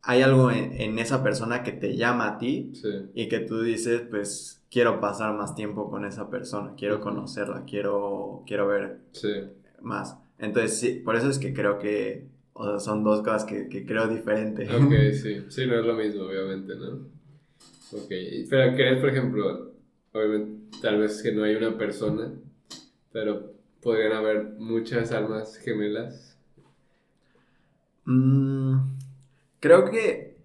hay algo en esa persona que te llama a ti Sí. y que tú dices, pues quiero pasar más tiempo con esa persona, quiero Ujú. conocerla, quiero ver Sí. más. Entonces, sí, por eso es que creo que, o sea, son dos cosas que creo diferente. Ok, sí. Sí, no es lo mismo, obviamente, ¿no? Ok. Pero crees, por ejemplo, obviamente, tal vez que no hay una persona, pero podrían haber muchas almas gemelas. Mm, creo que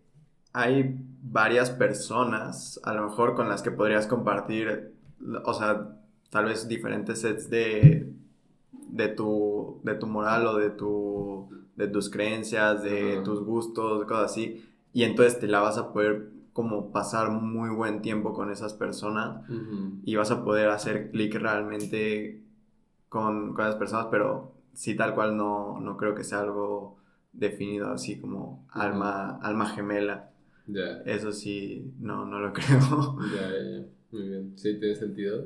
hay varias personas, a lo mejor con las que podrías compartir, o sea, tal vez diferentes sets de tu moral o de tus creencias, de Ajá. tus gustos, cosas así. Y entonces te la vas a poder como pasar muy buen tiempo con esas personas Ujú. y vas a poder hacer clic realmente con esas personas, pero sí tal cual no creo que sea algo definido así como Ujú. alma gemela. Ya. Eso sí, no lo creo. Ya, ya, ya. Muy bien. Sí, tiene sentido.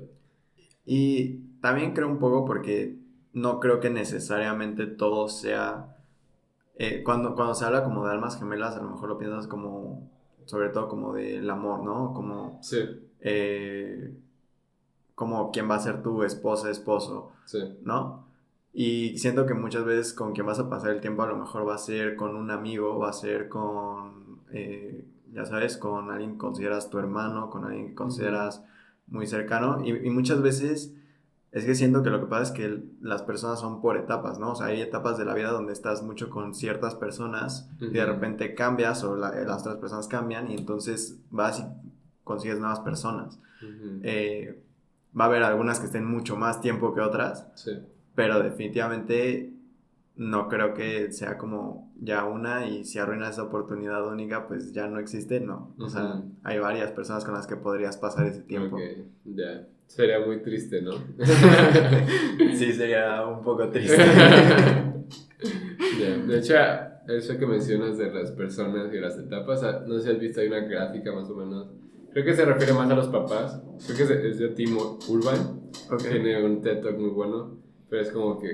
Y también creo un poco porque no creo que necesariamente todo sea... cuando se habla como de almas gemelas, a lo mejor lo piensas como, sobre todo como del amor, ¿no? Sí, Eh, como quién va a ser tu esposa, esposo, sí. ¿no? Y siento que muchas veces con quien vas a pasar el tiempo a lo mejor va a ser con un amigo, va a ser con, ya sabes, con alguien que consideras tu hermano, con alguien que Ujú. consideras muy cercano. Y muchas veces es que siento que lo que pasa es que las personas son por etapas, ¿no? O sea, hay etapas de la vida donde estás mucho con ciertas personas y de Ujú. repente cambias o las otras personas cambian y entonces vas y consigues nuevas personas. Ujú. Eh, Va a haber algunas que estén mucho más tiempo que otras, Sí. pero definitivamente no creo que sea como ya una y si arruinas esa oportunidad única, pues ya no existe, no. O sea, Ujú. hay varias personas con las que podrías pasar ese Ok, tiempo. ya. Sería muy triste, ¿no? Sí, sería un poco triste. Ya. De hecho, eso que mencionas de las personas y las etapas, no sé si has visto, hay una gráfica más o menos. Creo que se refiere más a los papás. Creo que es de Timo Urban. Ok. Tiene un TED Talk muy bueno. Pero es como que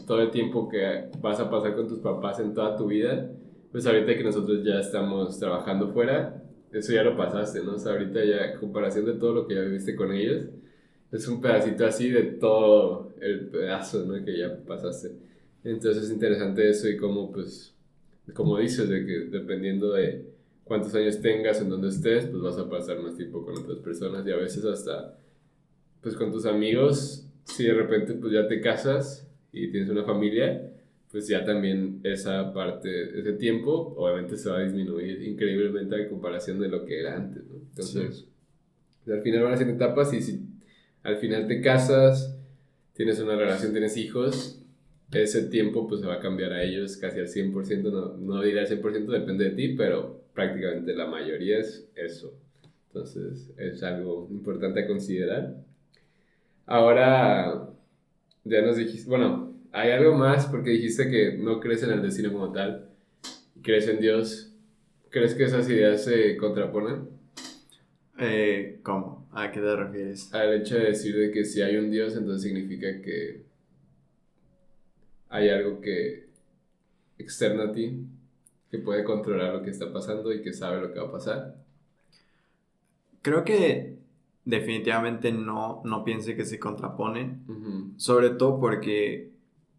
todo el tiempo que vas a pasar con tus papás en toda tu vida, pues ahorita que nosotros ya estamos trabajando fuera, eso ya lo pasaste, ¿no? O sea, ahorita ya, en comparación de todo lo que ya viviste con ellos, es un pedacito así de todo el pedazo, ¿no? Que ya pasaste. Entonces es interesante eso y cómo, pues, como dices, de que dependiendo de cuántos años tengas, en donde estés, pues vas a pasar más tiempo con otras personas y a veces hasta, pues con tus amigos, si de repente pues ya te casas y tienes una familia, pues ya también esa parte, ese tiempo, obviamente se va a disminuir increíblemente a comparación de lo que era antes, ¿no? Sí. Entonces, pues, al final van a ser etapas y si al final te casas, tienes una relación, tienes hijos, ese tiempo pues se va a cambiar a ellos casi al 100%, no diré al 100%, depende de ti, pero prácticamente la mayoría es eso. Entonces es algo importante a considerar. Ahora, ya nos dijiste, bueno, hay algo más porque dijiste que no crees en el destino como tal, crees en Dios. ¿Crees que esas ideas se contraponen ¿Cómo? ¿A qué te refieres? al hecho de decir de que si hay un Dios, entonces significa que hay algo que externo a ti que puede controlar lo que está pasando y que sabe lo que va a pasar? Creo que definitivamente no piense que se contraponen, Ujú. sobre todo porque,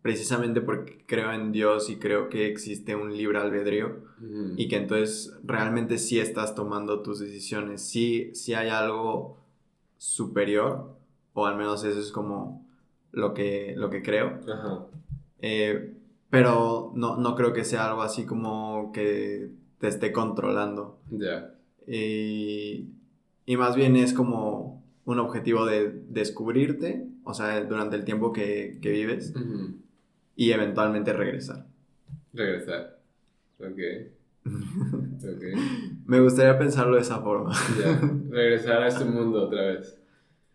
precisamente porque creo en Dios y creo que existe un libre albedrío Ujú. y que entonces realmente sí estás tomando tus decisiones, sí hay algo superior, o al menos eso es como lo que creo. Ajá. Eh, pero no creo que sea algo así como que te esté controlando. Ya. Y, y más bien es como un objetivo de descubrirte, o sea, durante el tiempo que vives, Ujú. y eventualmente regresar. Regresar. Ok. Ok. Me gustaría pensarlo de esa forma. Ya. Regresar a este mundo otra vez.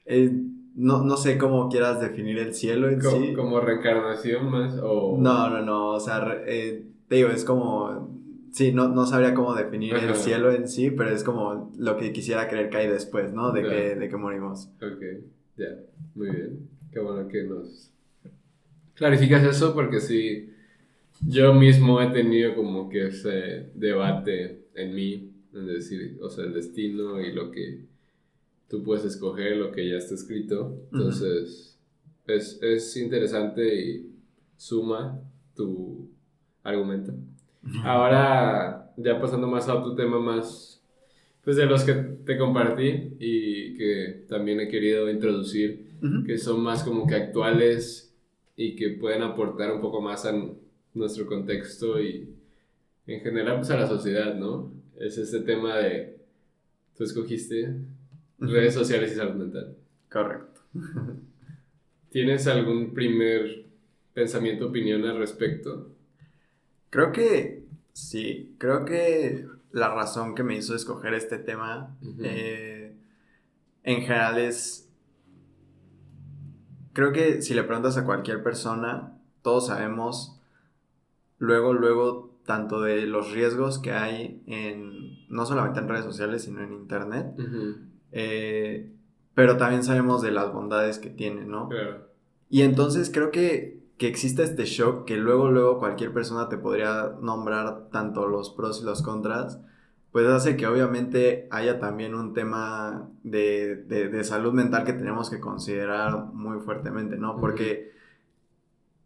Eh, no sé cómo quieras definir el cielo en sí. Como reencarnación más o... No, o sea, te digo, es como, sí, no sabría cómo definir el Ajá. cielo en sí, pero es como lo que quisiera creer que hay después, ¿no? Ya. De que morimos. Ok. Ya. Muy bien. Qué bueno que nos clarificas eso porque sí. Yo mismo he tenido como que ese debate en mí, es decir, o sea, el destino y lo que tú puedes escoger, lo que ya está escrito. Ujú. Entonces, es interesante y suma tu argumento. Ahora, ya pasando más a otro tema más, pues de los que te compartí y que también he querido introducir, Ujú. que son más como que actuales y que pueden aportar un poco más a nuestro contexto y en general pues a la sociedad, ¿no? Es este tema de, tú escogiste redes Ujú. sociales y salud mental. Correcto. ¿Tienes algún primer pensamiento, opinión al respecto? Creo que sí, creo que la razón que me hizo escoger este tema Ujú. en general es, creo que si le preguntas a cualquier persona, todos sabemos luego, tanto de los riesgos que hay no solamente en redes sociales, sino en internet, Ujú. eh, pero también sabemos de las bondades que tiene, ¿no? Claro, Y entonces creo que existe este shock que luego cualquier persona te podría nombrar tanto los pros y los contras, pues hace que obviamente haya también un tema de salud mental que tenemos que considerar muy fuertemente, ¿no? ujú, Porque,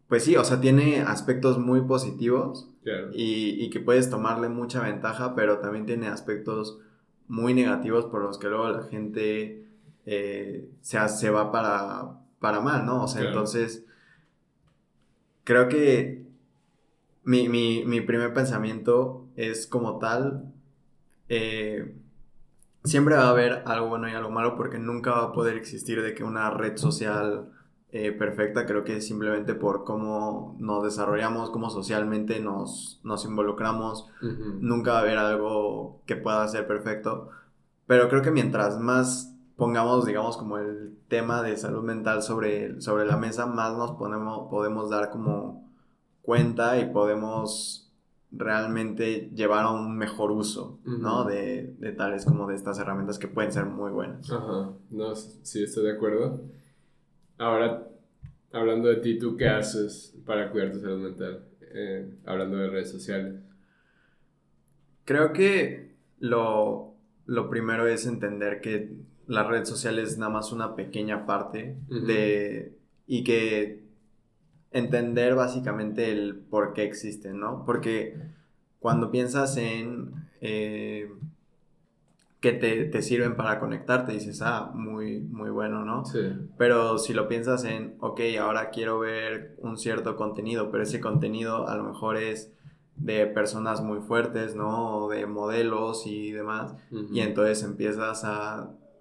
pues sí, o sea, tiene aspectos muy positivos claro, y que puedes tomarle mucha ventaja, pero también tiene aspectos muy negativos por los que luego la gente se va para mal, ¿no? O sea, claro. entonces creo que mi primer pensamiento es como tal, eh, siempre va a haber algo bueno y algo malo porque nunca va a poder existir de que una red social perfecta, creo que simplemente por cómo nos desarrollamos, cómo socialmente nos involucramos, Ujú, nunca va a haber algo que pueda ser perfecto, pero creo que mientras más pongamos, digamos, como el tema de salud mental sobre la mesa, más podemos dar como cuenta y podemos realmente llevar a un mejor uso, ¿no? ujú. De tales como de estas herramientas que pueden ser muy buenas. Ajá, no, sí estoy de acuerdo. Ahora, hablando de ti, ¿tú qué haces para cuidar tu salud mental? Hablando de redes sociales. Creo que lo primero es entender que la red social es nada más una pequeña parte Ujú, y que entender básicamente el por qué existen, ¿no? Porque cuando piensas en que te sirven para conectarte, dices, ah, muy bueno, ¿no? sí, Pero si lo piensas en, ok, ahora quiero ver un cierto contenido, pero ese contenido a lo mejor es de personas muy fuertes, ¿no? O de modelos y demás, y ujú, entonces empiezas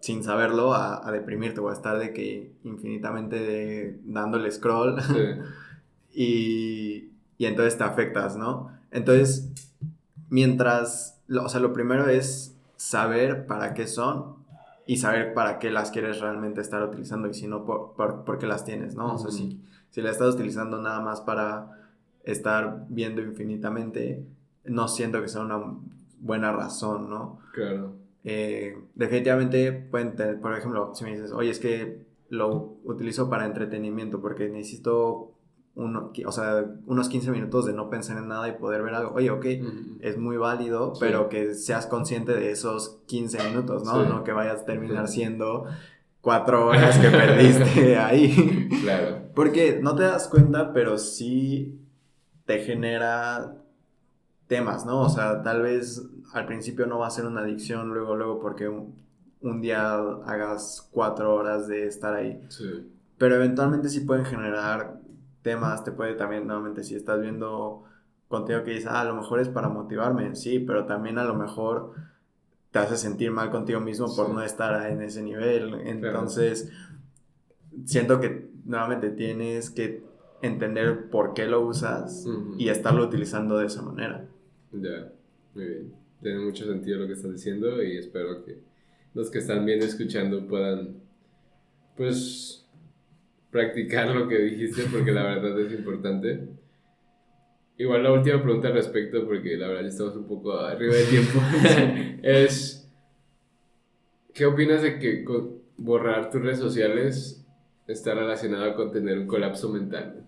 sin saberlo, a deprimirte o a estar de que infinitamente dándole scroll sí, y entonces te afectas, ¿no? Entonces, o sea, lo primero es saber para qué son y saber para qué las quieres realmente estar utilizando y si no, por qué las tienes, ¿no? O sea, ujú, si las estás utilizando nada más para estar viendo infinitamente, no siento que sea una buena razón, ¿no? claro, Definitivamente pueden tener, por ejemplo, si me dices, oye, es que lo utilizo para entretenimiento porque necesito o sea, unos 15 minutos de no pensar en nada y poder ver algo. Oye, ok, ujú, es muy válido, sí, pero que seas consciente de esos 15 minutos, sí, ¿no? No que vayas a terminar siendo 4 horas que perdiste ahí. claro, Porque no te das cuenta, pero sí te genera temas, ¿no? O sea, tal vez al principio no va a ser una adicción, luego porque un día hagas 4 horas de estar ahí. sí, Pero eventualmente sí pueden generar temas, te puede también, nuevamente, si estás viendo contenido que dices, ah, a lo mejor es para motivarme, sí, pero también a lo mejor te hace sentir mal contigo mismo sí, por no estar en ese nivel. claro, Entonces, siento que nuevamente tienes que entender por qué lo usas ujú, y estarlo utilizando de esa manera. ya, muy bien. Tiene mucho sentido lo que estás diciendo y espero que los que están viendo y escuchando puedan, pues, practicar lo que dijiste porque la verdad es importante. Igual la última pregunta al respecto, porque la verdad ya estamos un poco arriba de tiempo, Sí. es, ¿qué opinas de que borrar tus redes sociales está relacionado con tener un colapso mental?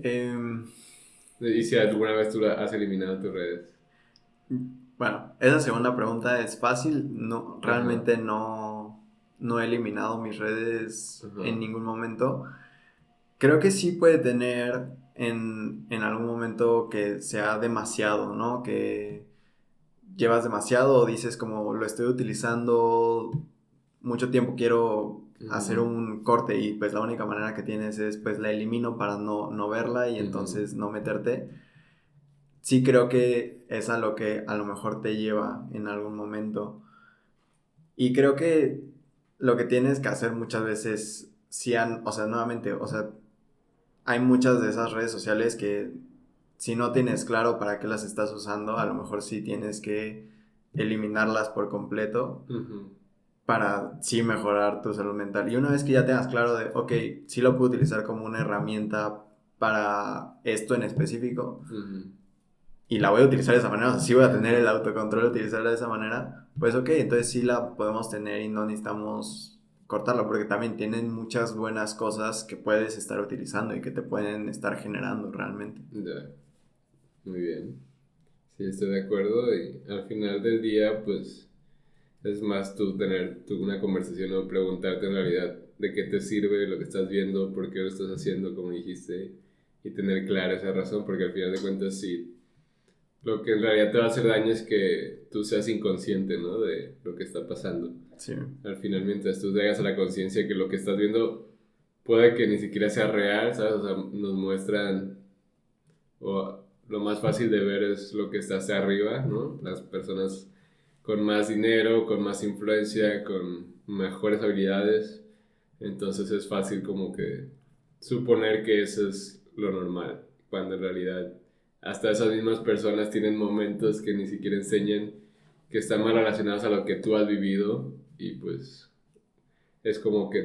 Em, Y si alguna vez tú has eliminado tus redes. bueno, esa segunda pregunta es fácil. No, Ajá, realmente no he eliminado mis redes ajá. en ningún momento. Creo que sí puede tener en algún momento que sea demasiado, ¿no? Que llevas demasiado o dices como lo estoy utilizando mucho tiempo, quiero hacer Ujú, un corte y pues la única manera que tienes es pues la elimino para no verla y ujú, entonces no meterte. Sí creo que es a lo que a lo mejor te lleva en algún momento. Y creo que lo que tienes que hacer muchas veces, o sea, nuevamente, o sea, hay muchas de esas redes sociales que si no tienes claro para qué las estás usando, a lo mejor sí tienes que eliminarlas por completo ujú, para sí mejorar tu salud mental. Y una vez que ya tengas claro de, ok, sí lo puedo utilizar como una herramienta para esto en específico ujú. y la voy a utilizar de esa manera, o sea, sí voy a tener el autocontrol de utilizarla de esa manera, pues ok, entonces sí la podemos tener y no necesitamos cortarla, porque también tienen muchas buenas cosas que puedes estar utilizando y que te pueden estar generando realmente. Ya, muy bien. Sí, estoy de acuerdo. Y al final del día, pues es más tú tener una conversación o preguntarte en realidad de qué te sirve lo que estás viendo, por qué lo estás haciendo, como dijiste, y tener clara esa razón, porque al final de cuentas, sí, lo que en realidad te va a hacer daño es que tú seas inconsciente, ¿no? De lo que está pasando. Sí, Al final, mientras tú llegas a la conciencia que lo que estás viendo puede que ni siquiera sea real, ¿sabes? O sea, nos muestran, o lo más fácil de ver es lo que está hacia arriba, ¿no? Las personas con más dinero, con más influencia, con mejores habilidades. Entonces es fácil como que suponer que eso es lo normal, cuando en realidad hasta esas mismas personas tienen momentos que ni siquiera enseñan, que están más relacionados a lo que tú has vivido, y pues es como que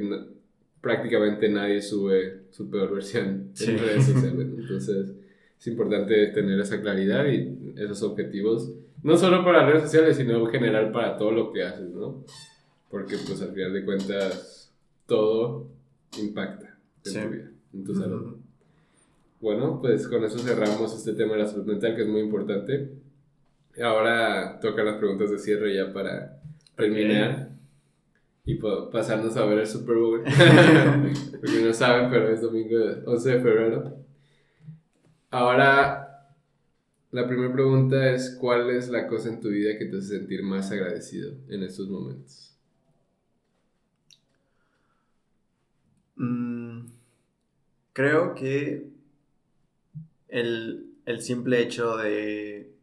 prácticamente nadie sube su peor versión sí, en redes sociales. Entonces es importante tener esa claridad y esos objetivos, no solo para las redes sociales, sino en general para todo lo que haces, ¿no? Porque pues al final de cuentas todo impacta en sí. tu vida, en tu salud. Bueno, pues con eso cerramos este tema de la salud mental, que es muy importante. Ahora tocan las preguntas de cierre ya para Ok. terminar y pasarnos a ver el Super Bowl. Porque no saben, pero es domingo 11 de febrero. Ahora, la primera pregunta es: ¿cuál es la cosa en tu vida que te hace sentir más agradecido en estos momentos? Mm, creo que el simple hecho de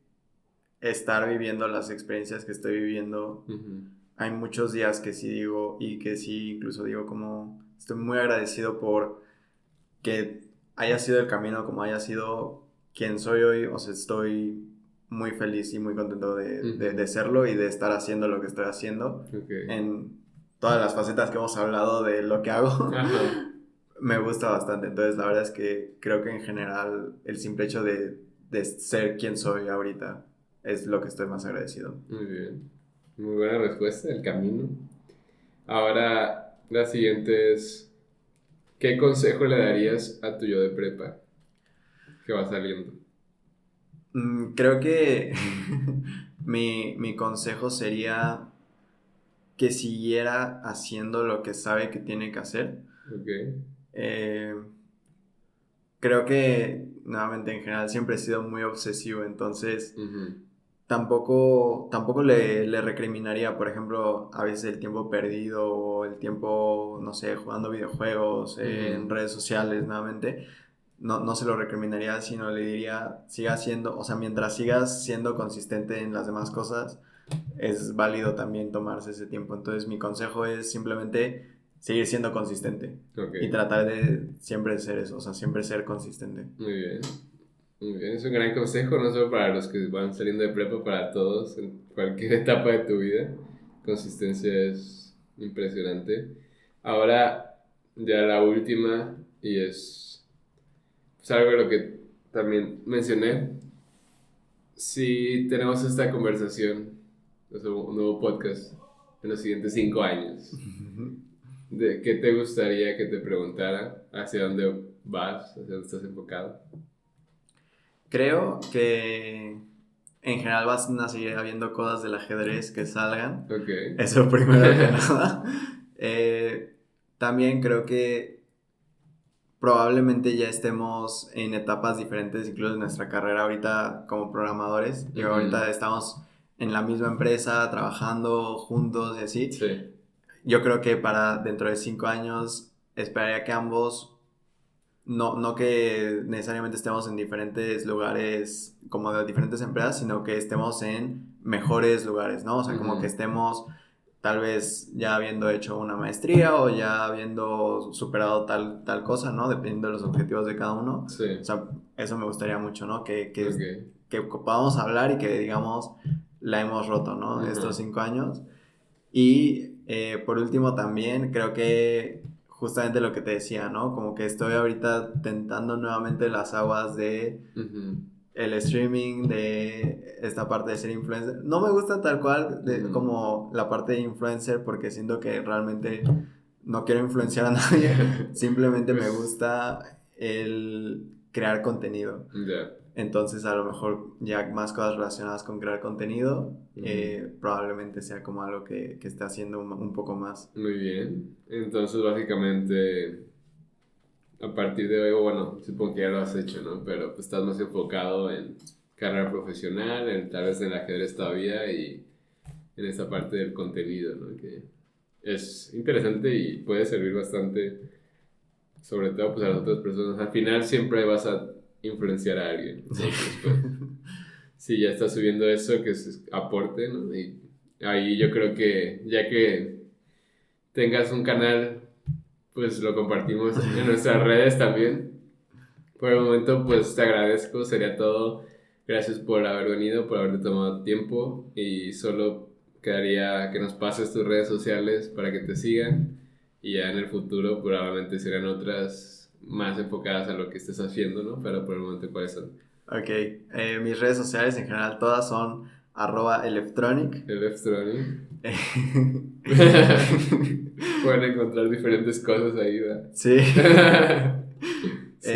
estar viviendo las experiencias que estoy viviendo, Ujú, hay muchos días que sí digo y que sí incluso digo como estoy muy agradecido por que haya sido el camino como haya sido quien soy hoy, o sea, estoy muy feliz y muy contento de ujú, serlo y de estar haciendo lo que estoy haciendo ok. en todas las facetas que hemos hablado de lo que hago. Ajá, Me gusta bastante, entonces la verdad es que creo que en general el simple hecho de ser quien soy ahorita es lo que estoy más agradecido. muy bien. Muy buena respuesta, el camino. Ahora, la siguiente es: ¿qué consejo le darías a tu yo de prepa que va saliendo? Creo que mi consejo sería que siguiera haciendo lo que sabe que tiene que hacer. Ok. Eh, Creo que, nuevamente, en general siempre he sido muy obsesivo, entonces Ujú, tampoco le recriminaría, por ejemplo, a veces el tiempo perdido o el tiempo, no sé, jugando videojuegos, en ujú, redes sociales, nuevamente. No se lo recriminaría, sino le diría, siga siendo, o sea, mientras sigas siendo consistente en las demás cosas, es válido también tomarse ese tiempo. Entonces mi consejo es simplemente seguir siendo consistente ok. y tratar de siempre ser eso, o sea, siempre ser consistente. Muy bien. Muy bien, es un gran consejo, no solo para los que van saliendo de prepa, para todos, en cualquier etapa de tu vida. Consistencia es impresionante. Ahora, ya la última, y es algo de lo que también mencioné. Si tenemos esta conversación, o sea, un nuevo podcast, en los siguientes 5 años, ¿de qué te gustaría que te preguntara? ¿Hacia dónde vas, hacia dónde estás enfocado? Creo que en general vas a seguir habiendo cosas del ajedrez que salgan. Ok. Eso primero que nada. También creo que probablemente ya estemos en etapas diferentes, incluso en nuestra carrera ahorita como programadores. Y ahorita estamos en la misma empresa, trabajando juntos y así. Sí. Yo creo que para dentro de 5 años esperaría que ambos, no que necesariamente estemos en diferentes lugares como de diferentes empresas, sino que estemos en mejores lugares, ¿no? O sea, como que estemos tal vez ya habiendo hecho una maestría o ya habiendo superado tal cosa, ¿no? Dependiendo de los objetivos de cada uno. Sí. O sea, eso me gustaría mucho, ¿no? Que Ok. podamos hablar y que digamos la hemos roto, ¿no? Estos 5 años. Y por último también creo que justamente lo que te decía, ¿no? Como que estoy ahorita tentando nuevamente las aguas de el streaming, de esta parte de ser influencer. No me gusta tal cual como la parte de influencer porque siento que realmente no quiero influenciar a nadie. Simplemente me gusta el crear contenido. Ya. Entonces a lo mejor ya más cosas relacionadas con crear contenido probablemente sea como algo que esté haciendo un poco más. Muy bien. Entonces, básicamente, a partir de hoy, bueno, supongo que ya lo has hecho, ¿no? Pero pues estás más enfocado en carrera profesional, en tal vez en el ajedrez todavía y en esa parte del contenido, ¿no? Que es interesante y puede servir bastante, sobre todo pues a las otras personas. Al final siempre vas a influenciar a alguien. Entonces, pues, si ya estás subiendo eso, que es aporte, ¿no? Y ahí yo creo que ya que tengas un canal, pues lo compartimos en nuestras redes también. Por el momento, pues te agradezco, sería todo. Gracias por haber venido, por haberte tomado tiempo y solo quedaría que nos pases tus redes sociales para que te sigan y ya en el futuro probablemente serán otras más enfocadas a lo que estés haciendo, ¿no? Pero por el momento, ¿cuáles son? Ok, mis redes sociales en general todas son @electronic. Electronic. Pueden encontrar diferentes cosas ahí, ¿verdad? Sí. Sí.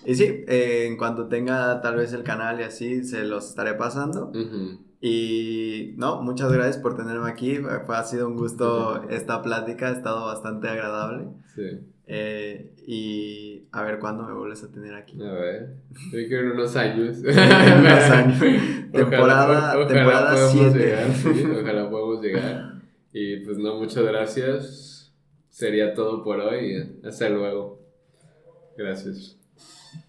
Y sí, en cuanto tenga tal vez el canal y así, se los estaré pasando. Y no, muchas gracias por tenerme aquí. Ha sido un gusto esta plática, ha estado bastante agradable. Sí. Y a ver cuándo me vuelves a tener aquí. A ver, creo que en unos años. Unos años. Ojalá Temporada podamos 7. llegar, sí, ojalá podamos llegar. Y pues no, muchas gracias. Sería todo por hoy. Hasta luego. Gracias.